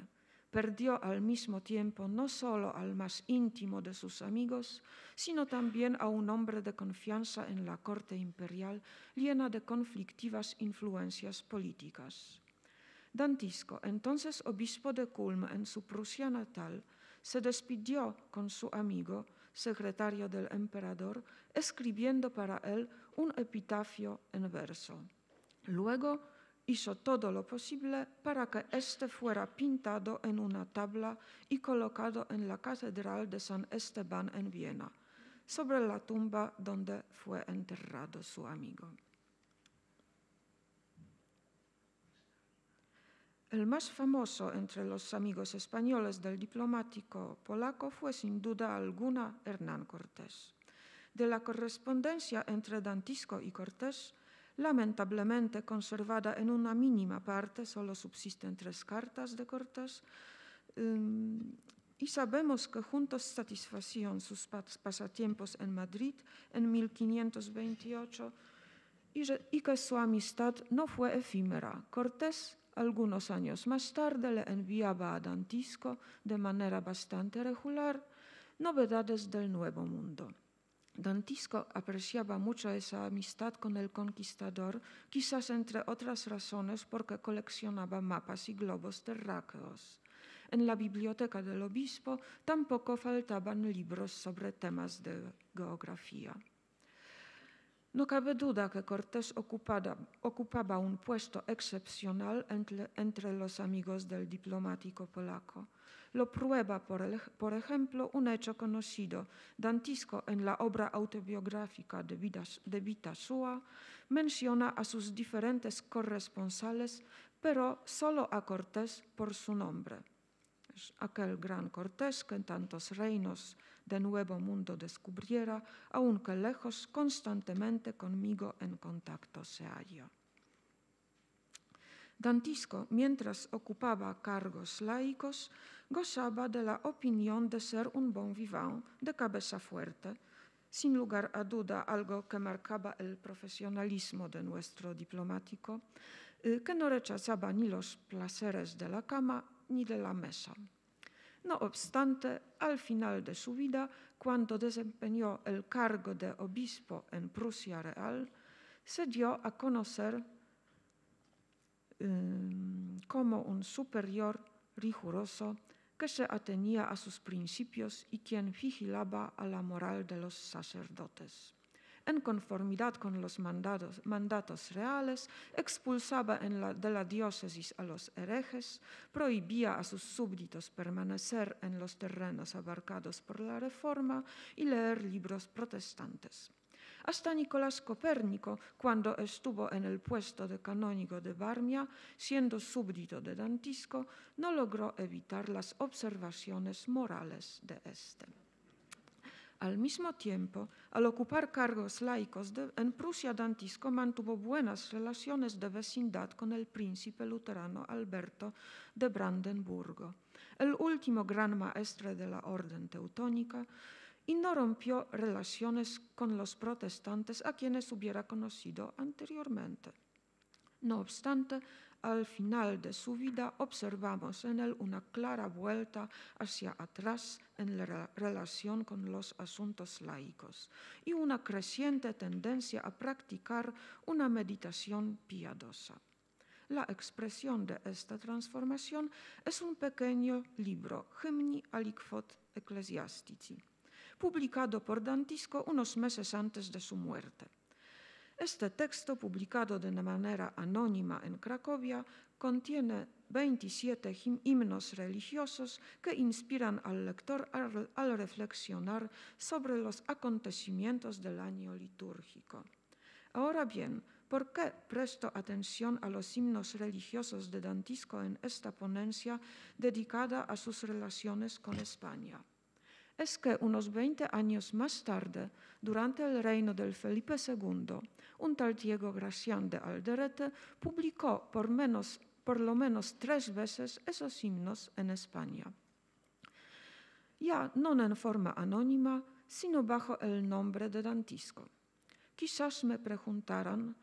Perdió al mismo tiempo no solo al más íntimo de sus amigos, sino también a un hombre de confianza en la corte imperial llena de conflictivas influencias políticas. Dantisco, entonces obispo de Kulm en su Prusia natal, se despidió con su amigo, secretario del emperador, escribiendo para él un epitafio en verso. Luego hizo todo lo posible para que éste fuera pintado en una tabla y colocado en la Catedral de San Esteban en Viena, sobre la tumba donde fue enterrado su amigo. El más famoso entre los amigos españoles del diplomático polaco fue sin duda alguna Hernán Cortés. De la correspondencia entre Dantisco y Cortés, lamentablemente conservada en una mínima parte, solo subsisten 3 cartas de Cortés, y sabemos que juntos satisfacían sus pasatiempos en Madrid en 1528 y que su amistad no fue efímera. Cortés Algunos años más tarde le enviaba a Dantisco de manera bastante regular novedades del Nuevo Mundo. Dantisco apreciaba mucho esa amistad con el conquistador, quizás entre otras razones porque coleccionaba mapas y globos terráqueos. En la biblioteca del obispo tampoco faltaban libros sobre temas de geografía. No cabe duda que Cortés ocupaba un puesto excepcional entre los amigos del diplomático polaco. Lo prueba, por ejemplo, un hecho conocido. Dantisco, en la obra autobiográfica de Vita Sua, menciona a sus diferentes corresponsales, pero solo a Cortés por su nombre. Es aquel gran Cortés que tantos reinos de Nuevo Mundo descubriera, aunque lejos, constantemente conmigo en contacto se halla. Dantisco, mientras ocupaba cargos laicos, gozaba de la opinión de ser un bon vivant, de cabeza fuerte, sin lugar a duda algo que marcaba el profesionalismo de nuestro diplomático, que no rechazaba ni los placeres de la cama ni de la mesa. No obstante, al final de su vida, cuando desempeñó el cargo de obispo en Prusia Real, se dio a conocer como un superior riguroso que se atenía a sus principios y quien vigilaba a la moral de los sacerdotes. En conformidad con los mandatos reales, expulsaba de la diócesis a los herejes, prohibía a sus súbditos permanecer en los terrenos abarcados por la Reforma y leer libros protestantes. Hasta Nicolás Copérnico, cuando estuvo en el puesto de canónigo de Varmia, siendo súbdito de Dantisco, no logró evitar las observaciones morales de éste. Al mismo tiempo, al ocupar cargos laicos en Prusia, Dantisco mantuvo buenas relaciones de vecindad con el príncipe luterano Alberto de Brandenburgo, el último gran maestre de la orden teutónica, y no rompió relaciones con los protestantes a quienes hubiera conocido anteriormente. No obstante, al final de su vida observamos en él una clara vuelta hacia atrás en la relación con los asuntos laicos y una creciente tendencia a practicar una meditación piadosa. La expresión de esta transformación es un pequeño libro, Hymni aliquot ecclesiastici, publicado por Dantisco unos meses antes de su muerte. Este texto, publicado de manera anónima en Cracovia, contiene 27 himnos religiosos que inspiran al lector al reflexionar sobre los acontecimientos del año litúrgico. Ahora bien, ¿por qué presto atención a los himnos religiosos de Dantisco en esta ponencia dedicada a sus relaciones con España? Es que unos 20 años más tarde, durante el reino del Felipe II, un tal Diego Gracián de Alderete publicó por lo menos 3 veces esos himnos en España. Ya no en forma anónima, sino bajo el nombre de Dantisco. Quizás me preguntarán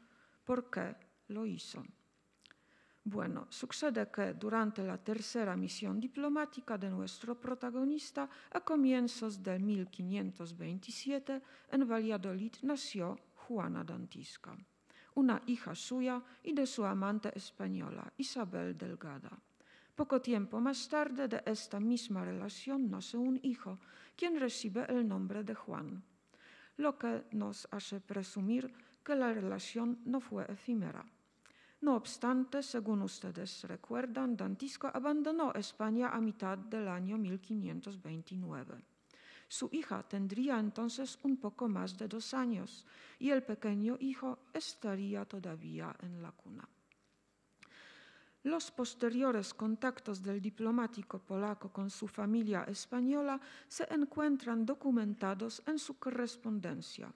por qué lo hizo. Bueno, sucede que durante la tercera misión diplomática de nuestro protagonista, a comienzos de 1527, en Valladolid nació Juana Dantisca, una hija suya y de su amante española, Isabel Delgada. Poco tiempo más tarde de esta misma relación nace un hijo, quien recibe el nombre de Juan, lo que nos hace presumir que la relación no fue efímera. No obstante, según ustedes recuerdan, Dantisco abandonó España a mitad del año 1529. Su hija tendría entonces un poco más de 2 años y el pequeño hijo estaría todavía en la cuna. Los posteriores contactos del diplomático polaco con su familia española se encuentran documentados en su correspondencia,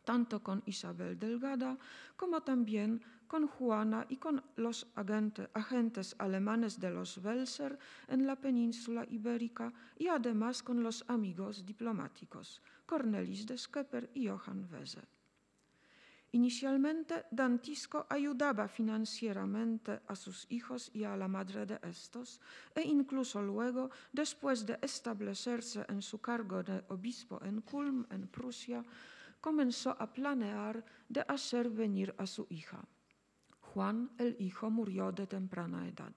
tanto con Isabel Delgada como también con Juana y con los agentes alemanes de los Welser en la península ibérica y además con los amigos diplomáticos Cornelis de Schepper y Johann Wesse. Inicialmente, Dantisco ayudaba financieramente a sus hijos y a la madre de estos, e incluso luego, después de establecerse en su cargo de obispo en Kulm, en Prusia, comenzó a planear de hacer venir a su hija. Juan, el hijo, murió de temprana edad.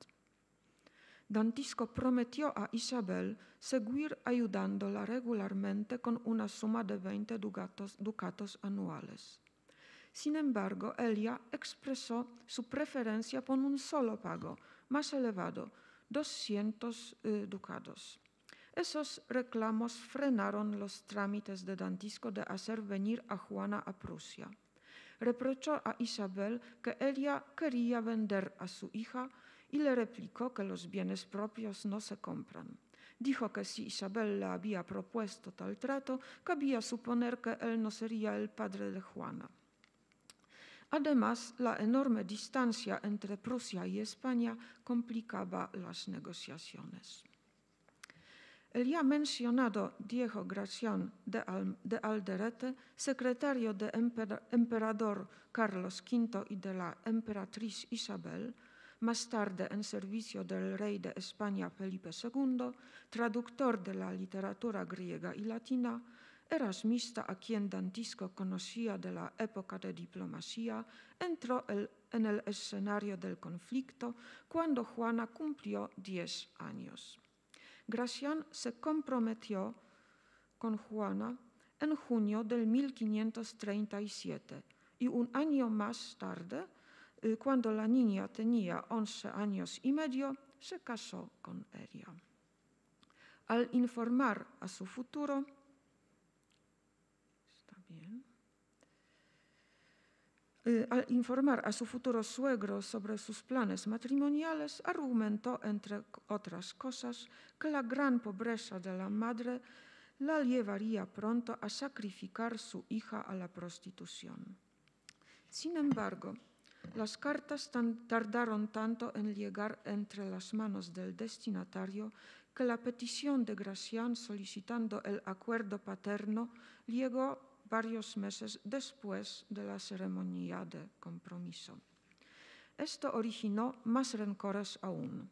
Dantisco prometió a Isabel seguir ayudándola regularmente con una suma de 20 ducatos anuales. Sin embargo, ella expresó su preferencia por un solo pago, más elevado, 200 ducados. Esos reclamos frenaron los trámites de Dantisco de hacer venir a Juana a Prusia. Reprochó a Isabel que ella quería vender a su hija y le replicó que los bienes propios no se compran. Dijo que si Isabel le había propuesto tal trato, cabía suponer que él no sería el padre de Juana. Además, la enorme distancia entre Prusia y España complicaba las negociaciones. El ya mencionado Diego Gracián de Alderete, secretario del emperador Carlos V y de la emperatriz Isabel, más tarde en servicio del rey de España Felipe II, traductor de la literatura griega y latina, erasmista a quien Dantisco conocía de la época de diplomacia, entró en el escenario del conflicto cuando Juana cumplió 10 años. Gracián se comprometió con Juana en junio del 1537 y un año más tarde, cuando la niña tenía 11 años y medio, se casó con ella. Al informar a su futuro suegro sobre sus planes matrimoniales, argumentó, entre otras cosas, que la gran pobreza de la madre la llevaría pronto a sacrificar su hija a la prostitución. Sin embargo, las cartas tardaron tanto en llegar entre las manos del destinatario que la petición de Gracián solicitando el acuerdo paterno llegó varios meses después de la ceremonia de compromiso. Esto originó más rencores aún.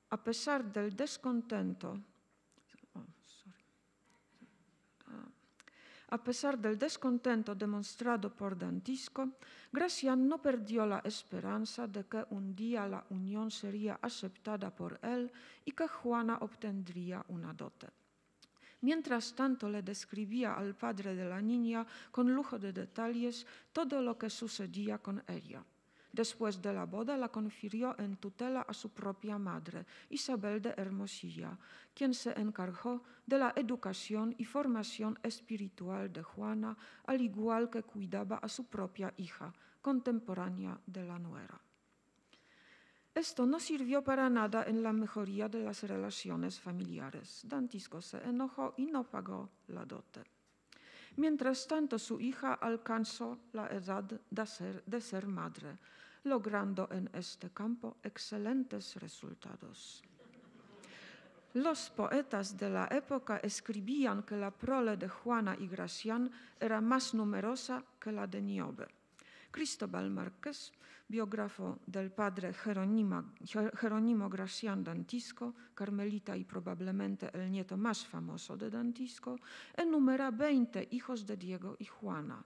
A pesar del descontento demostrado por Dantisco, Gracián no perdió la esperanza de que un día la unión sería aceptada por él y que Juana obtendría una dote. Mientras tanto le describía al padre de la niña con lujo de detalles todo lo que sucedía con ella. Después de la boda la confirió en tutela a su propia madre, Isabel de Hermosilla, quien se encargó de la educación y formación espiritual de Juana, al igual que cuidaba a su propia hija, contemporánea de la nuera. Esto no sirvió para nada en la mejoría de las relaciones familiares. Dantisco se enojó y no pagó la dote. Mientras tanto, su hija alcanzó la edad de ser madre, logrando en este campo excelentes resultados. Los poetas de la época escribían que la prole de Juana y Gracián era más numerosa que la de Niobe. Cristóbal Márquez, biógrafo del padre Jerónimo Gracián Dantisco, carmelita y probablemente el nieto más famoso de Dantisco, enumera 20 hijos de Diego y Juana,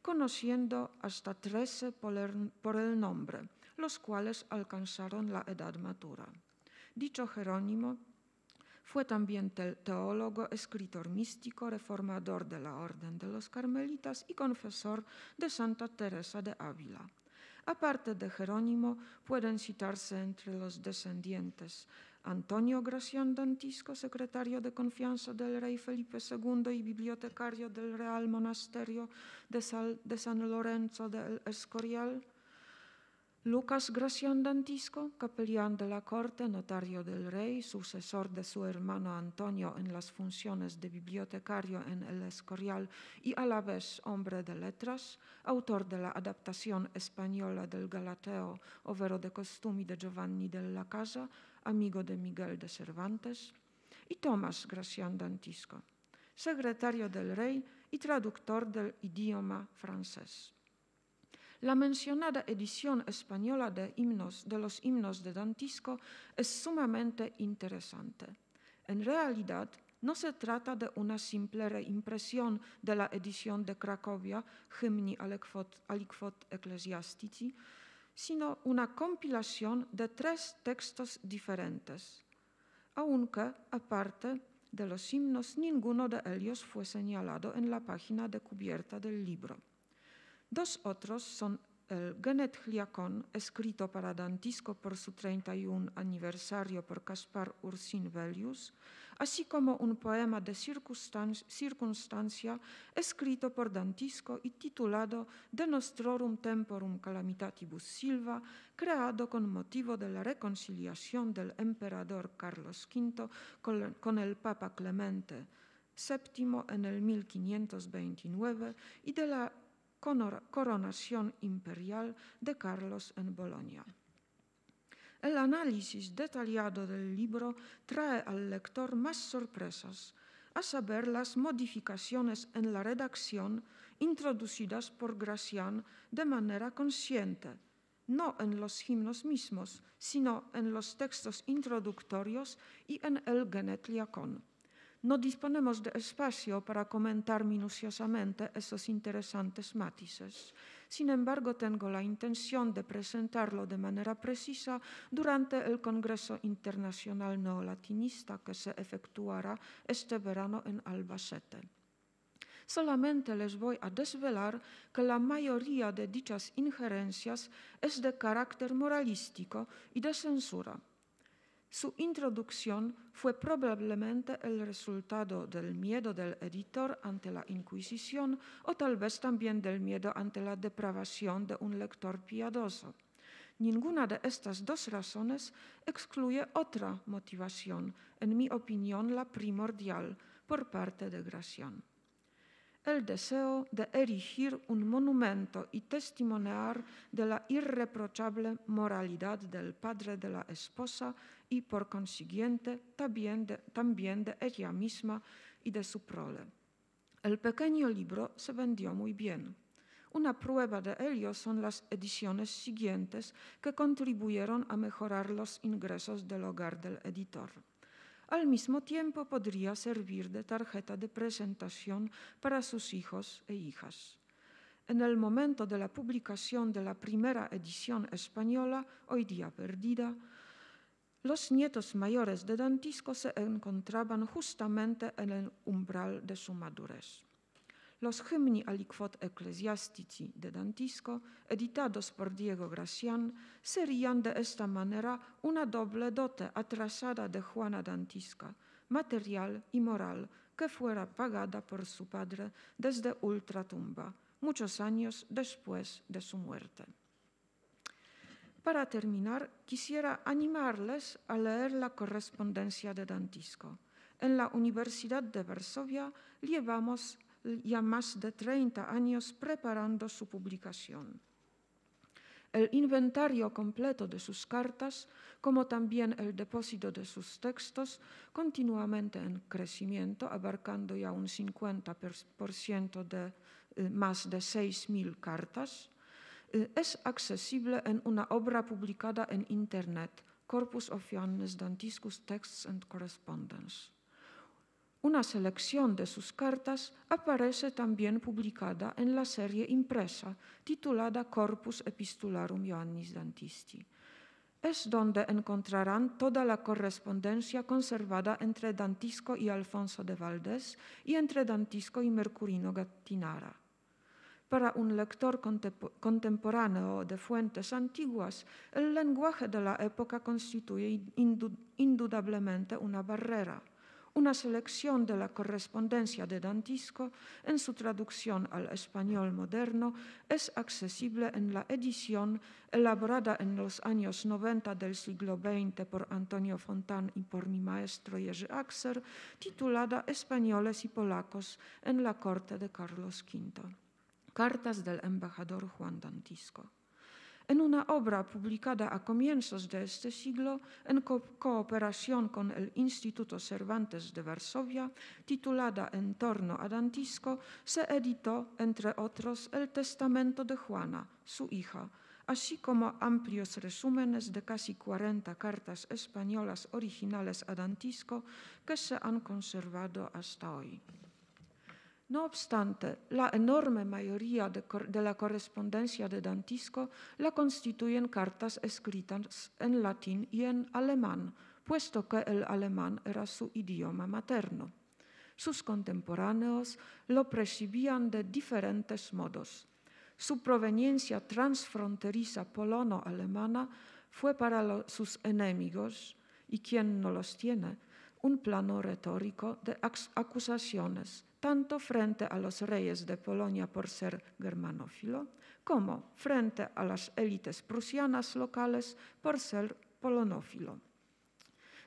conociendo hasta 13 por el nombre, los cuales alcanzaron la edad madura. Dicho Jerónimo fue también teólogo, escritor místico, reformador de la Orden de los Carmelitas y confesor de Santa Teresa de Ávila. Aparte de Jerónimo, pueden citarse entre los descendientes Antonio Gracián Dantisco, secretario de confianza del rey Felipe II y bibliotecario del Real Monasterio de San Lorenzo del Escorial; Lucas Gracián Dantisco, capellán de la corte, notario del rey, sucesor de su hermano Antonio en las funciones de bibliotecario en el Escorial y a la vez hombre de letras, autor de la adaptación española del Galateo, overo de costumi de Giovanni della Casa, amigo de Miguel de Cervantes; y Tomás Gracián Dantisco, secretario del rey y traductor del idioma francés. La mencionada edición española de los himnos de Dantisco es sumamente interesante. En realidad, no se trata de una simple reimpresión de la edición de Cracovia, Hymni aliquot ecclesiastici, sino una compilación de 3 textos diferentes, aunque, aparte de los himnos, ninguno de ellos fue señalado en la página de cubierta del libro. 2 otros son el Genethliakon, escrito para Dantisco por su 31 aniversario por Caspar Ursin Velius, así como un poema de circunstancia escrito por Dantisco y titulado De Nostrorum Temporum Calamitatibus Silva, creado con motivo de la reconciliación del emperador Carlos V con el Papa Clemente VII en el 1529 y de la coronación imperial de Carlos en Bolonia. El análisis detallado del libro trae al lector más sorpresas, a saber las modificaciones en la redacción introducidas por Gracián de manera consciente, no en los himnos mismos, sino en los textos introductorios y en el Genethliakon. No disponemos de espacio para comentar minuciosamente esos interesantes matices. Sin embargo, tengo la intención de presentarlo de manera precisa durante el Congreso Internacional Neolatinista que se efectuará este verano en Albacete. Solamente les voy a desvelar que la mayoría de dichas injerencias es de carácter moralístico y de censura. Su introducción fue probablemente el resultado del miedo del editor ante la Inquisición o tal vez también del miedo ante la depravación de un lector piadoso. Ninguna de estas 2 razones excluye otra motivación, en mi opinión la primordial, por parte de Gracián. El deseo de erigir un monumento y testimoniar de la irreprochable moralidad del padre de la esposa y por consiguiente también de ella misma y de su prole. El pequeño libro se vendió muy bien. Una prueba de ello son las ediciones siguientes que contribuyeron a mejorar los ingresos del hogar del editor. Al mismo tiempo podría servir de tarjeta de presentación para sus hijos e hijas. En el momento de la publicación de la primera edición española, hoy día perdida, los nietos mayores de Dantisco se encontraban justamente en el umbral de su madurez. Los Hymni aliquot ecclesiastici de Dantisco, editados por Diego Gracián, serían de esta manera una doble dote atrasada de Juana Dantisca, material y moral, que fuera pagada por su padre desde ultratumba, muchos años después de su muerte. Para terminar, quisiera animarles a leer la correspondencia de Dantisco. En la Universidad de Varsovia llevamos ya más de 30 años preparando su publicación. El inventario completo de sus cartas, como también el depósito de sus textos, continuamente en crecimiento, abarcando ya un 50% de más de 6.000 cartas, es accesible en una obra publicada en Internet, Corpus of Johannes Dantiscus Texts and Correspondence. Una selección de sus cartas aparece también publicada en la serie impresa, titulada Corpus Epistularum Ioannis Dantisti. Es donde encontrarán toda la correspondencia conservada entre Dantisco y Alfonso de Valdés y entre Dantisco y Mercurino Gattinara. Para un lector contemporáneo de fuentes antiguas, el lenguaje de la época constituye indudablemente una barrera. Una selección de la correspondencia de Dantisco en su traducción al español moderno es accesible en la edición elaborada en los años 90 del siglo XX por Antonio Fontán y por mi maestro Jerzy Axer, titulada Españoles y polacos en la corte de Carlos V. Cartas del embajador Juan Dantisco. en una obra publicada a comienzos de este siglo en cooperación con el Instituto Cervantes de Varsovia, titulada En torno a Dantisco, se editó, entre otros, el testamento de Juana, su hija, así como amplios resúmenes de casi 40 cartas españolas originales a Dantisco que se han conservado hasta hoy. No obstante, la enorme mayoría de la correspondencia de Dantisco la constituyen cartas escritas en latín y en alemán, puesto que el alemán era su idioma materno. Sus contemporáneos lo percibían de diferentes modos. Su proveniencia transfronteriza polono-alemana fue para sus enemigos, y quien no los tiene, un plano retórico de acusaciones, tanto frente a los reyes de Polonia por ser germanófilo, como frente a las élites prusianas locales por ser polonófilo.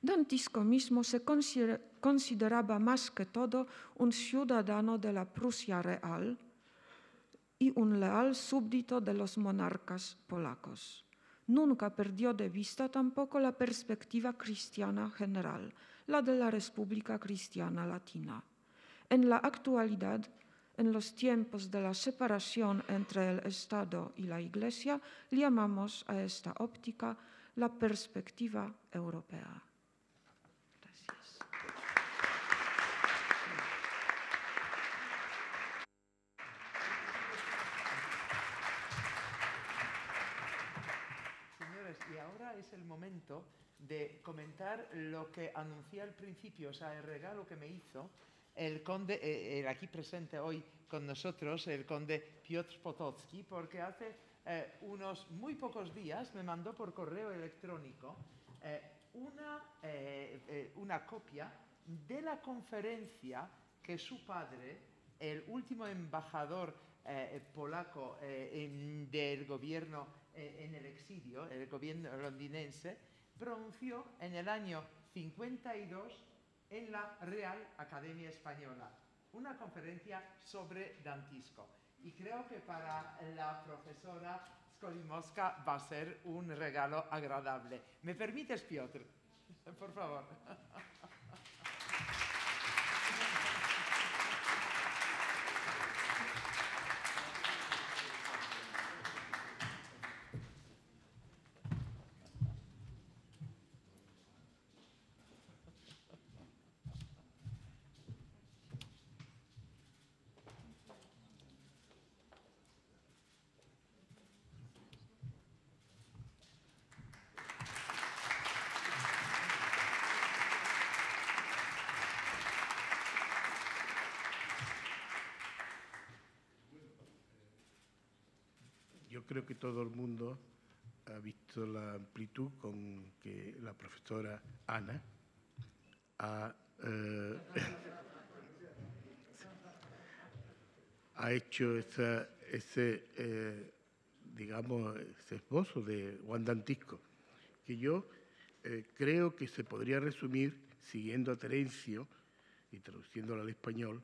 Dantisco mismo se consideraba más que todo un ciudadano de la Prusia real y un leal súbdito de los monarcas polacos. Nunca perdió de vista tampoco la perspectiva cristiana general, la de la República Cristiana Latina. En la actualidad, en los tiempos de la separación entre el Estado y la Iglesia, llamamos a esta óptica la perspectiva europea. Gracias.
Señores, y ahora es el momento de comentar lo que anuncié al principio, o sea, el regalo que me hizo el conde, el aquí presente hoy con nosotros, el conde Piotr Potocki, porque hace unos muy pocos días me mandó por correo electrónico una copia de la conferencia que su padre, el último embajador polaco del gobierno en el exilio, el gobierno londinense, pronunció en el año 52 en la Real Academia Española, una conferencia sobre Dantisco. Y creo que para la profesora Skolimowska va a ser un regalo agradable. ¿Me permites, Piotr? Por favor.
Yo creo que todo el mundo ha visto la amplitud con que la profesora Ana ha hecho ese esbozo de Juan Dantisco, que yo creo que se podría resumir, siguiendo a Terencio y traduciéndolo al español,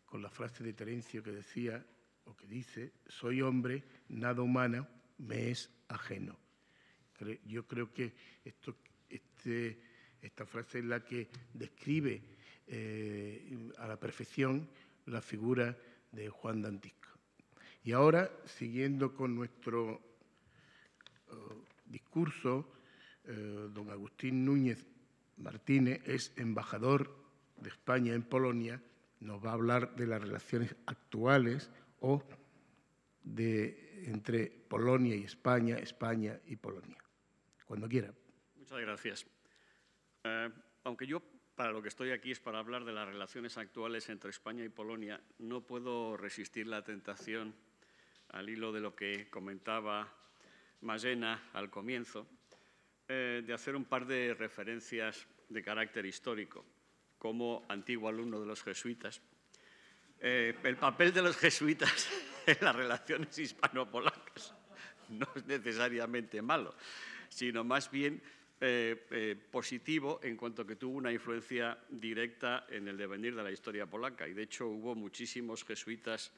con la frase de Terencio que decía, o que dice, soy hombre, nada humano me es ajeno. Yo creo que esta frase es la que describe a la perfección la figura de Juan Dantisco. Y ahora, siguiendo con nuestro discurso, don Agustín Núñez Martínez es embajador de España en Polonia, nos va a hablar de las relaciones actuales o entre Polonia y España, España y Polonia. Cuando quiera.
Muchas gracias. Aunque yo para lo que estoy aquí es para hablar de las relaciones actuales entre España y Polonia, no puedo resistir la tentación, al hilo de lo que comentaba Marzena al comienzo, de hacer un par de referencias de carácter histórico. Como antiguo alumno de los jesuitas, el papel de los jesuitas en las relaciones hispano-polacas no es necesariamente malo, sino más bien positivo en cuanto que tuvo una influencia directa en el devenir de la historia polaca. Y de hecho hubo muchísimos jesuitas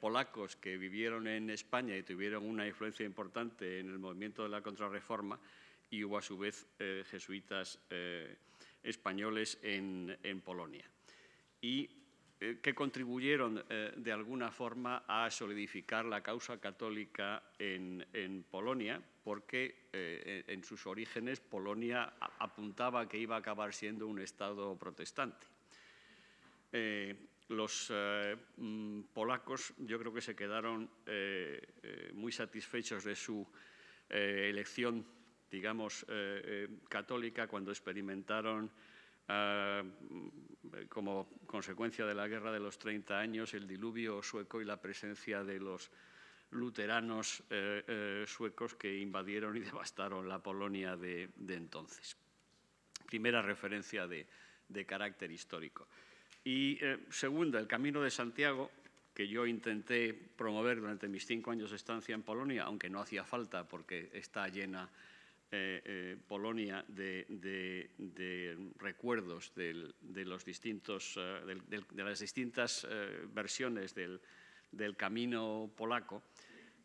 polacos que vivieron en España y tuvieron una influencia importante en el movimiento de la Contrarreforma, y hubo a su vez jesuitas españoles en Polonia, y que contribuyeron de alguna forma a solidificar la causa católica en Polonia, porque en sus orígenes Polonia apuntaba que iba a acabar siendo un Estado protestante. Los polacos yo creo que se quedaron muy satisfechos de su elección, digamos, católica, cuando experimentaron como consecuencia de la Guerra de los 30 años el diluvio sueco y la presencia de los luteranos suecos que invadieron y devastaron la Polonia de entonces. Primera referencia de carácter histórico. Y segunda, el Camino de Santiago, que yo intenté promover durante mis 5 años de estancia en Polonia, aunque no hacía falta porque está llena Polonia de recuerdos de las distintas versiones del camino polaco.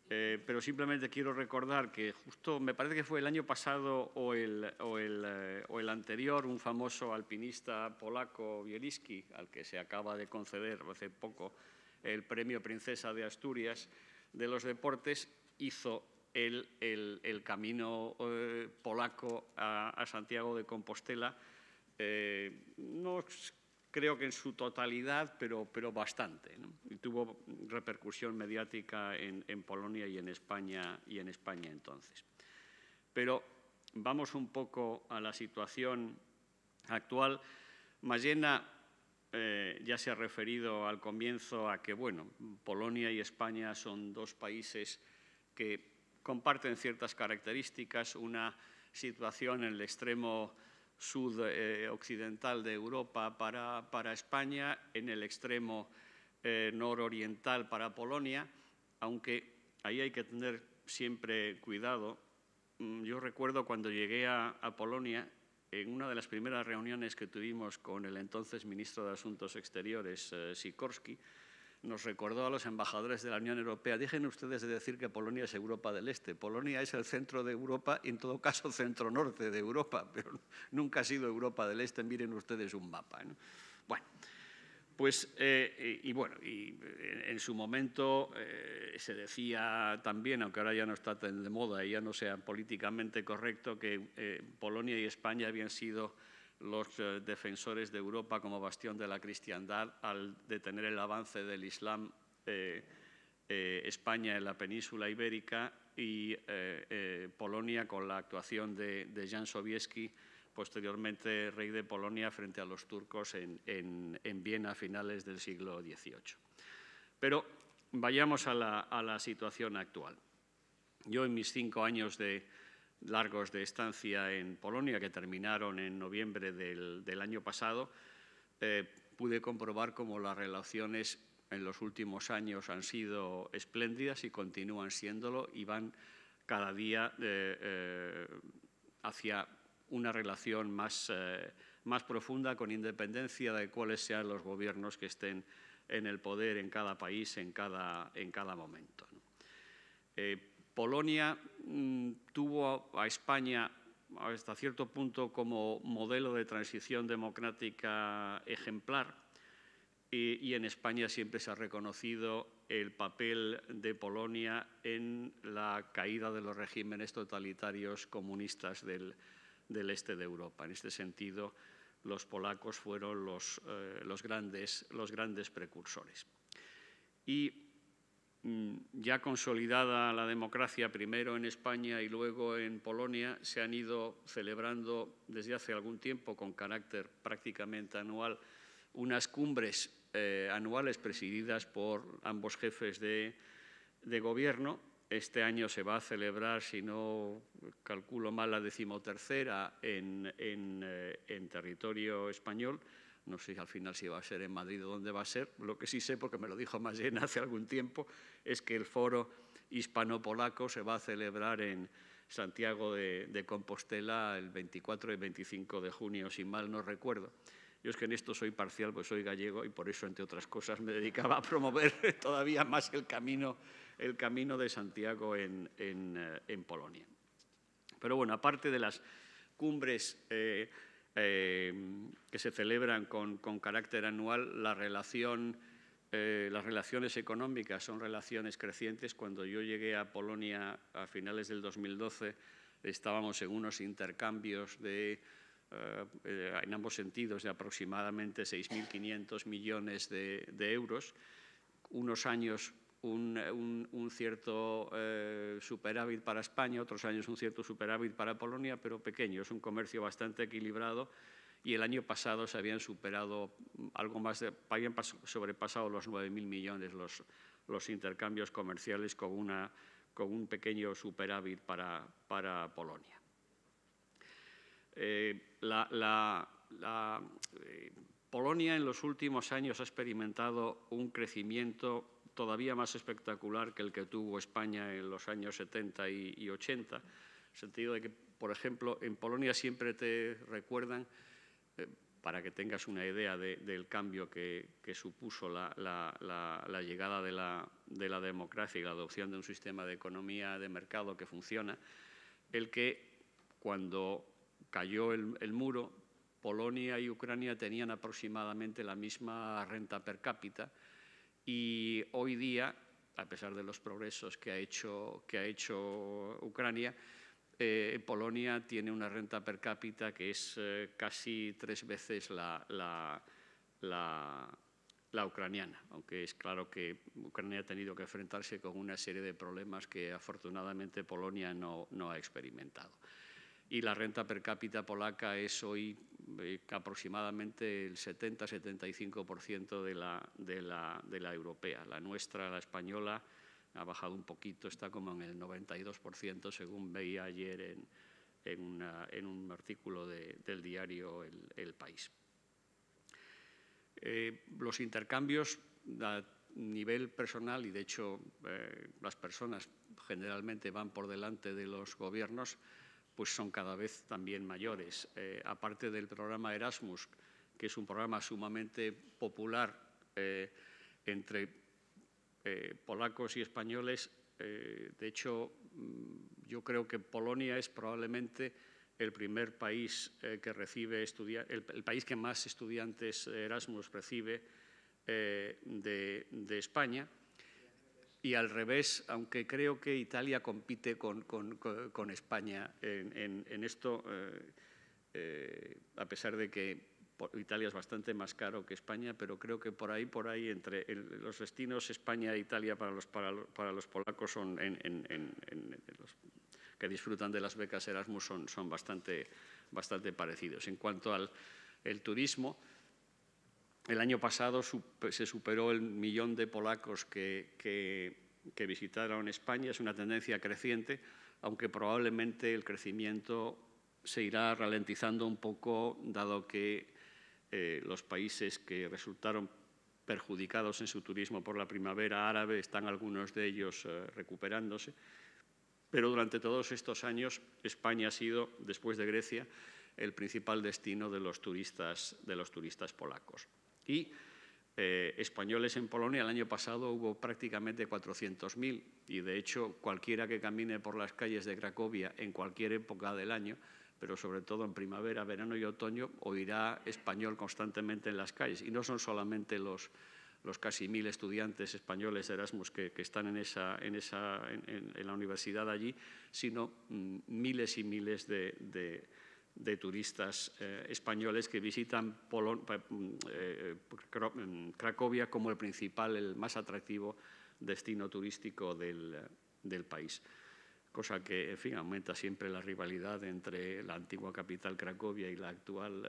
Pero simplemente quiero recordar que justo, me parece que fue el año pasado o el anterior, un famoso alpinista polaco, Bieliński, al que se acaba de conceder hace poco el Premio Princesa de Asturias de los deportes, hizo el camino polaco a Santiago de Compostela. No creo que en su totalidad, pero bastante, ¿no? Y tuvo repercusión mediática en Polonia y en España entonces. Pero vamos un poco a la situación actual. Mairena ya se ha referido al comienzo a que, bueno, Polonia y España son dos países que comparten ciertas características, una situación en el extremo sudoccidental de Europa para España, en el extremo nororiental para Polonia, aunque ahí hay que tener siempre cuidado. Yo recuerdo cuando llegué a Polonia, en una de las primeras reuniones que tuvimos con el entonces ministro de Asuntos Exteriores, Sikorski, nos recordó a los embajadores de la Unión Europea: dejen ustedes de decir que Polonia es Europa del Este. Polonia es el centro de Europa y, en todo caso, centro-norte de Europa, pero nunca ha sido Europa del Este. Miren ustedes un mapa, ¿no? Bueno, pues, en su momento se decía también, aunque ahora ya no está tan de moda y ya no sea políticamente correcto, que Polonia y España habían sido los defensores de Europa como bastión de la cristiandad al detener el avance del Islam, España en la península ibérica y Polonia con la actuación de Jan Sobieski, posteriormente rey de Polonia, frente a los turcos en Viena a finales del siglo XVIII. Pero vayamos a la situación actual. Yo, en mis 5 años largos de estancia en Polonia, que terminaron en noviembre del año pasado, pude comprobar cómo las relaciones en los últimos años han sido espléndidas y continúan siéndolo, y van cada día hacia una relación más profunda, con independencia de cuáles sean los gobiernos que estén en el poder en cada país, en cada momento, ¿no? Polonia tuvo a España hasta cierto punto como modelo de transición democrática ejemplar, y en España siempre se ha reconocido el papel de Polonia en la caída de los regímenes totalitarios comunistas del este de Europa. En este sentido, los polacos fueron los grandes precursores. Y ya consolidada la democracia, primero en España y luego en Polonia, se han ido celebrando desde hace algún tiempo, con carácter prácticamente anual, unas cumbres anuales presididas por ambos jefes de gobierno. Este año se va a celebrar, si no calculo mal, la 13ª en territorio español. No sé al final si va a ser en Madrid o dónde va a ser. Lo que sí sé, porque me lo dijo Mairena hace algún tiempo, es que el foro hispano-polaco se va a celebrar en Santiago de Compostela el 24 y 25 de junio, si mal no recuerdo. Yo es que en esto soy parcial, pues soy gallego y por eso, entre otras cosas, me dedicaba a promover todavía más el camino de Santiago en Polonia. Pero bueno, aparte de las cumbres que se celebran con carácter anual, las relaciones económicas son relaciones crecientes. Cuando yo llegué a Polonia a finales del 2012, estábamos en unos intercambios en ambos sentidos de aproximadamente 6.500 millones de euros. Unos años un cierto superávit para España, otros años un cierto superávit para Polonia, pero pequeño. Es un comercio bastante equilibrado y el año pasado se habían superado habían sobrepasado los 9.000 millones los intercambios comerciales con un pequeño superávit para Polonia. Polonia en los últimos años ha experimentado un crecimiento todavía más espectacular que el que tuvo España en los años 70 y 80, en el sentido de que, por ejemplo, en Polonia siempre te recuerdan, para que tengas una idea del cambio que supuso la llegada de la democracia y la adopción de un sistema de economía de mercado que funciona, el que cuando cayó el muro, Polonia y Ucrania tenían aproximadamente la misma renta per cápita y hoy día, a pesar de los progresos que ha hecho Ucrania, Polonia tiene una renta per cápita que es casi 3 veces la ucraniana, aunque es claro que Ucrania ha tenido que enfrentarse con una serie de problemas que afortunadamente Polonia no ha experimentado. Y la renta per cápita polaca es hoy aproximadamente el 70-75% de la europea. La nuestra, la española, ha bajado un poquito, está como en el 92%, según veía ayer en un artículo del diario El País. Los intercambios a nivel personal, y de hecho las personas generalmente van por delante de los gobiernos, pues son cada vez también mayores. Aparte del programa Erasmus, que es un programa sumamente popular entre polacos y españoles, de hecho, yo creo que Polonia es probablemente el primer país que recibe el país que más estudiantes Erasmus recibe de España. Y al revés, aunque creo que Italia compite con España en esto, a pesar de que Italia es bastante más caro que España, pero creo que por ahí entre los destinos España e Italia para los polacos los que disfrutan de las becas Erasmus son bastante parecidos. En cuanto al turismo, el año pasado se superó el 1 millón de polacos que visitaron España. Es una tendencia creciente, aunque probablemente el crecimiento se irá ralentizando un poco, dado que los países que resultaron perjudicados en su turismo por la primavera árabe están algunos de ellos recuperándose. Pero durante todos estos años España ha sido, después de Grecia, el principal destino de los turistas polacos. Y españoles en Polonia, el año pasado hubo prácticamente 400.000 y de hecho cualquiera que camine por las calles de Cracovia en cualquier época del año, pero sobre todo en primavera, verano y otoño, oirá español constantemente en las calles. Y no son solamente los casi 1.000 estudiantes españoles de Erasmus que están en la universidad allí, sino miles y miles de turistas españoles que visitan Cracovia como el más atractivo destino turístico del país. Cosa que, en fin, aumenta siempre la rivalidad entre la antigua capital Cracovia y la actual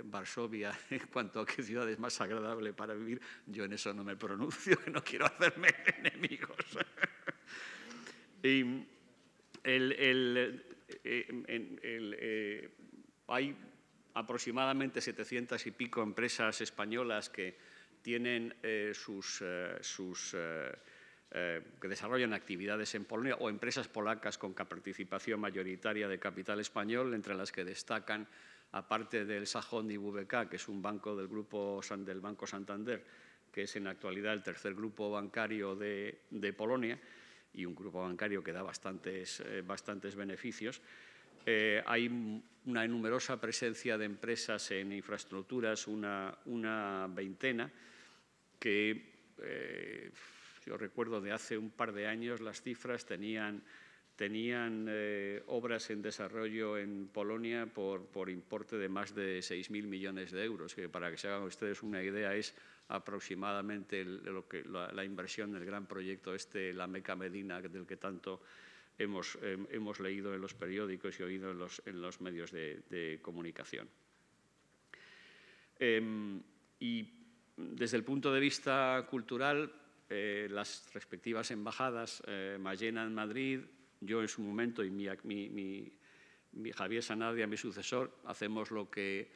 Varsovia en cuanto a qué ciudad es más agradable para vivir. Yo en eso no me pronuncio, que no quiero hacerme enemigos. Hay aproximadamente 700 y pico empresas españolas que tienen que desarrollan actividades en Polonia, o empresas polacas con participación mayoritaria de capital español, entre las que destacan aparte del Sajón y BBK, que es un banco del Banco Santander, que es en la actualidad el tercer grupo bancario de Polonia y un grupo bancario que da bastantes beneficios. Hay una numerosa presencia de empresas en infraestructuras, una veintena, que yo recuerdo de hace un par de años las cifras tenían obras en desarrollo en Polonia por importe de más de 6.000 millones de euros, que para que se hagan ustedes una idea es aproximadamente la inversión del gran proyecto la Meca Medina, del que tanto hemos leído en los periódicos y oído en los medios de comunicación. Y desde el punto de vista cultural, las respectivas embajadas, Mayena en Madrid, yo en su momento y Javier Sanadia, mi sucesor, hacemos lo que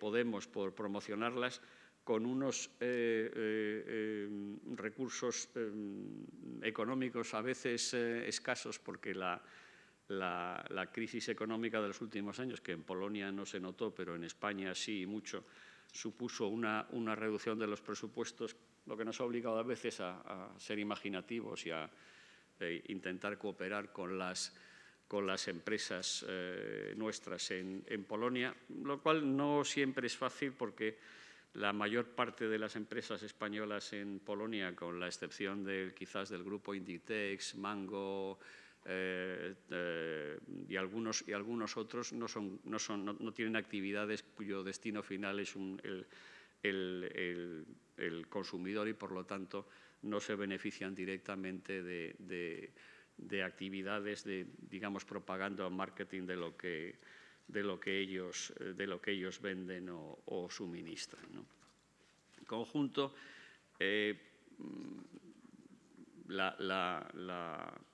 podemos por promocionarlas con unos recursos económicos a veces escasos, porque la crisis económica de los últimos años, que en Polonia no se notó, pero en España sí mucho, supuso una reducción de los presupuestos, lo que nos ha obligado a veces a ser imaginativos y a intentar cooperar con las empresas nuestras en Polonia, lo cual no siempre es fácil, porque la mayor parte de las empresas españolas en Polonia, con la excepción quizás del grupo Inditex, Mango y algunos otros, no tienen actividades cuyo destino final es el consumidor, y por lo tanto no se benefician directamente de actividades de, digamos, propaganda o marketing de lo que ellos venden o suministran, ¿no? En conjunto,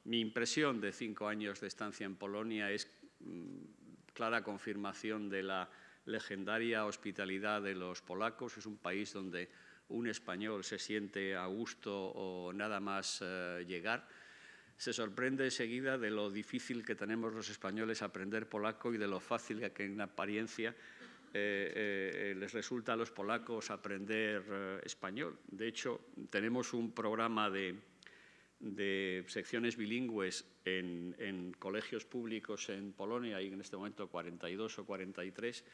mi impresión de 5 años de estancia en Polonia es clara confirmación de la legendaria hospitalidad de los polacos. Es un país donde un español se siente a gusto o nada más llegar. Se sorprende enseguida de lo difícil que tenemos los españoles aprender polaco y de lo fácil que en apariencia les resulta a los polacos aprender español. De hecho, tenemos un programa de secciones bilingües en colegios públicos en Polonia, y en este momento 42 o 43,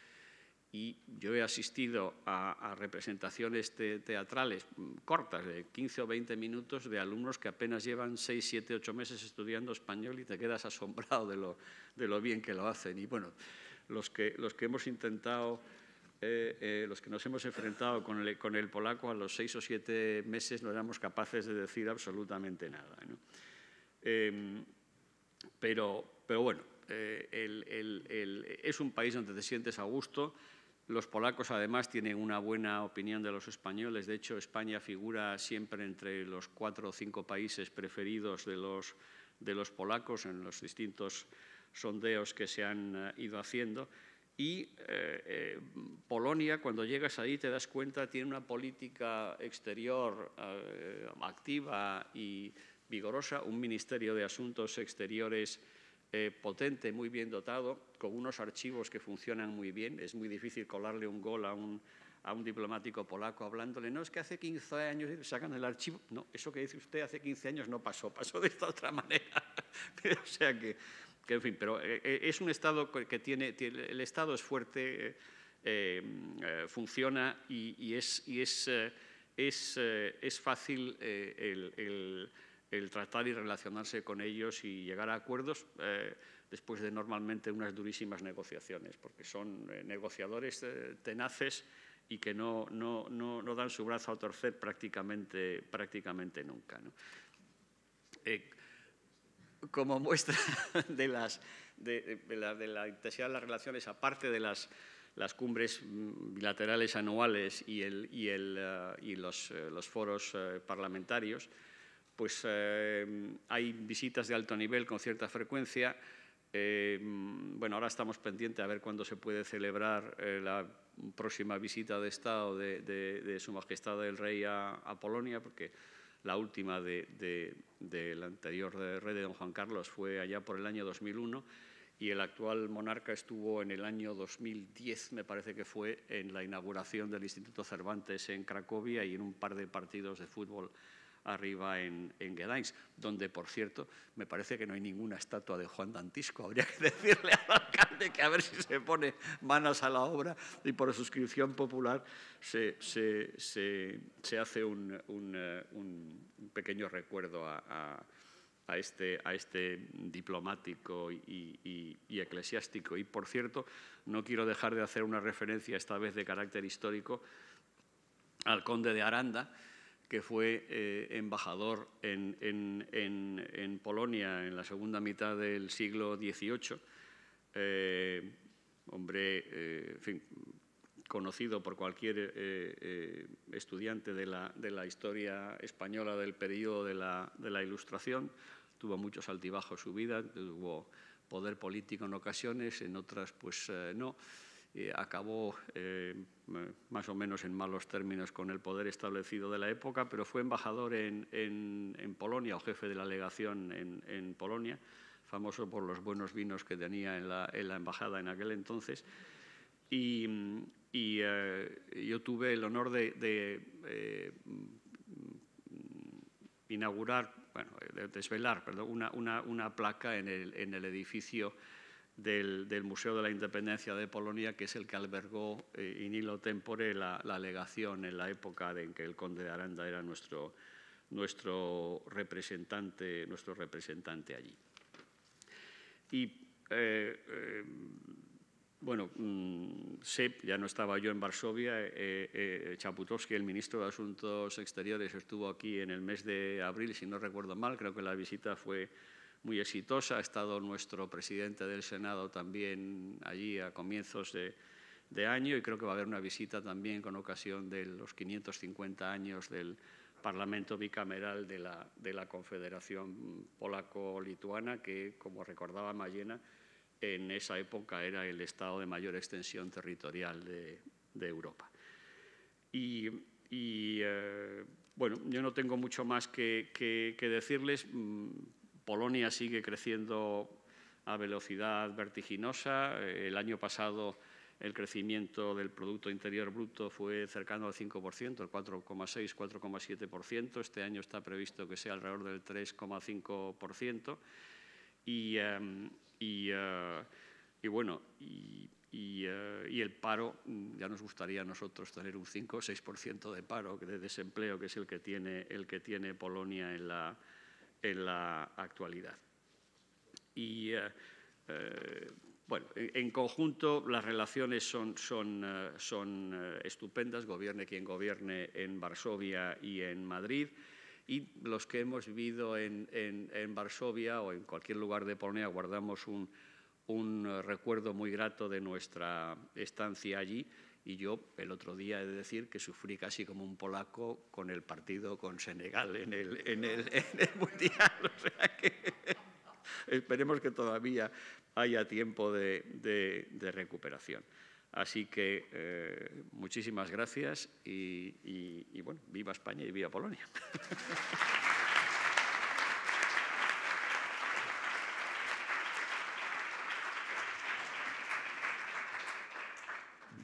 y yo he asistido a representaciones teatrales cortas, de 15 o 20 minutos, de alumnos que apenas llevan 6, 7, 8 meses estudiando español, y te quedas asombrado de lo bien que lo hacen. Y bueno, los que hemos intentado, los que nos hemos enfrentado con el polaco, a los 6 o 7 meses no éramos capaces de decir absolutamente nada, ¿no? Pero bueno, es un país donde te sientes a gusto. Los polacos, además, tienen una buena opinión de los españoles. De hecho, España figura siempre entre los 4 o 5 países preferidos de los polacos en los distintos sondeos que se han ido haciendo. Y Polonia, cuando llegas ahí, te das cuenta, tiene una política exterior activa y vigorosa, un Ministerio de Asuntos Exteriores potente, muy bien dotado, con unos archivos que funcionan muy bien. Es muy difícil colarle un gol a un diplomático polaco hablándole, no, es que hace 15 años sacan el archivo. No, eso que dice usted hace 15 años no pasó de esta otra manera. O sea que en fin, pero es un Estado que el Estado es fuerte, funciona, y es fácil el tratar y relacionarse con ellos y llegar a acuerdos después de normalmente unas durísimas negociaciones, porque son negociadores tenaces y que no dan su brazo a torcer prácticamente nunca, ¿no? Como muestra de la intensidad de las relaciones, aparte de las cumbres bilaterales anuales y los foros parlamentarios, pues hay visitas de alto nivel con cierta frecuencia. Bueno, ahora estamos pendientes a ver cuándo se puede celebrar la próxima visita de Estado de Su Majestad el Rey a Polonia, porque la última del anterior rey de don Juan Carlos fue allá por el año 2001, y el actual monarca estuvo en el año 2010, me parece que fue, en la inauguración del Instituto Cervantes en Cracovia y en un par de partidos de fútbol arriba en Gdańsk, donde, por cierto, me parece que no hay ninguna estatua de Juan Dantisco. Habría que decirle al alcalde que a ver si se pone manos a la obra y por suscripción popular se hace un pequeño recuerdo a este diplomático y eclesiástico. Y, por cierto, no quiero dejar de hacer una referencia, esta vez de carácter histórico, al conde de Aranda, que fue embajador en Polonia en la segunda mitad del siglo XVIII, hombre, en fin, conocido por cualquier estudiante de la historia española del periodo de la Ilustración. Tuvo muchos altibajos su vida, tuvo poder político en ocasiones, en otras pues no. Acabó más o menos en malos términos con el poder establecido de la época, pero fue embajador en Polonia, o jefe de la legación en Polonia, famoso por los buenos vinos que tenía en la embajada en aquel entonces. Y yo tuve el honor de inaugurar, bueno, de desvelar, perdón, una placa en el edificio del Museo de la Independencia de Polonia, que es el que albergó in illo tempore la legación en la época en que el conde de Aranda era nuestro representante allí. Y bueno, ya no estaba yo en Varsovia, Chaputowski, el ministro de Asuntos Exteriores, estuvo aquí en el mes de abril, si no recuerdo mal. Creo que la visita fue muy exitosa. Ha estado nuestro presidente del Senado también allí a comienzos de año, y creo que va a haber una visita también con ocasión de los 550 años del Parlamento bicameral de la Confederación Polaco-Lituana, que, como recordaba Mayena, en esa época era el estado de mayor extensión territorial de Europa. Bueno, yo no tengo mucho más que decirles. Polonia sigue creciendo a velocidad vertiginosa. El año pasado el crecimiento del Producto Interior Bruto fue cercano al 5%, el 4,6, 4,7%. Este año está previsto que sea alrededor del 3,5%. Y el paro, ya nos gustaría a nosotros tener un 5 o 6% de paro, de desempleo, que es el que tiene Polonia en la actualidad. Y bueno, en conjunto las relaciones son estupendas, gobierne quien gobierne en Varsovia y en Madrid. Y los que hemos vivido en Varsovia o en cualquier lugar de Polonia guardamos un recuerdo muy grato de nuestra estancia allí. Y yo el otro día he de decir que sufrí casi como un polaco con el partido con Senegal en el Mundial. O sea que esperemos que todavía haya tiempo de recuperación. Así que muchísimas gracias y bueno, viva España y viva Polonia.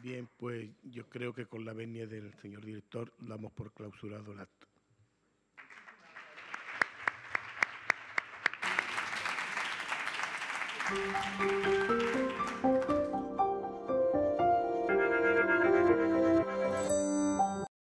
Bien, pues yo creo que con la venia del señor director damos por clausurado el acto.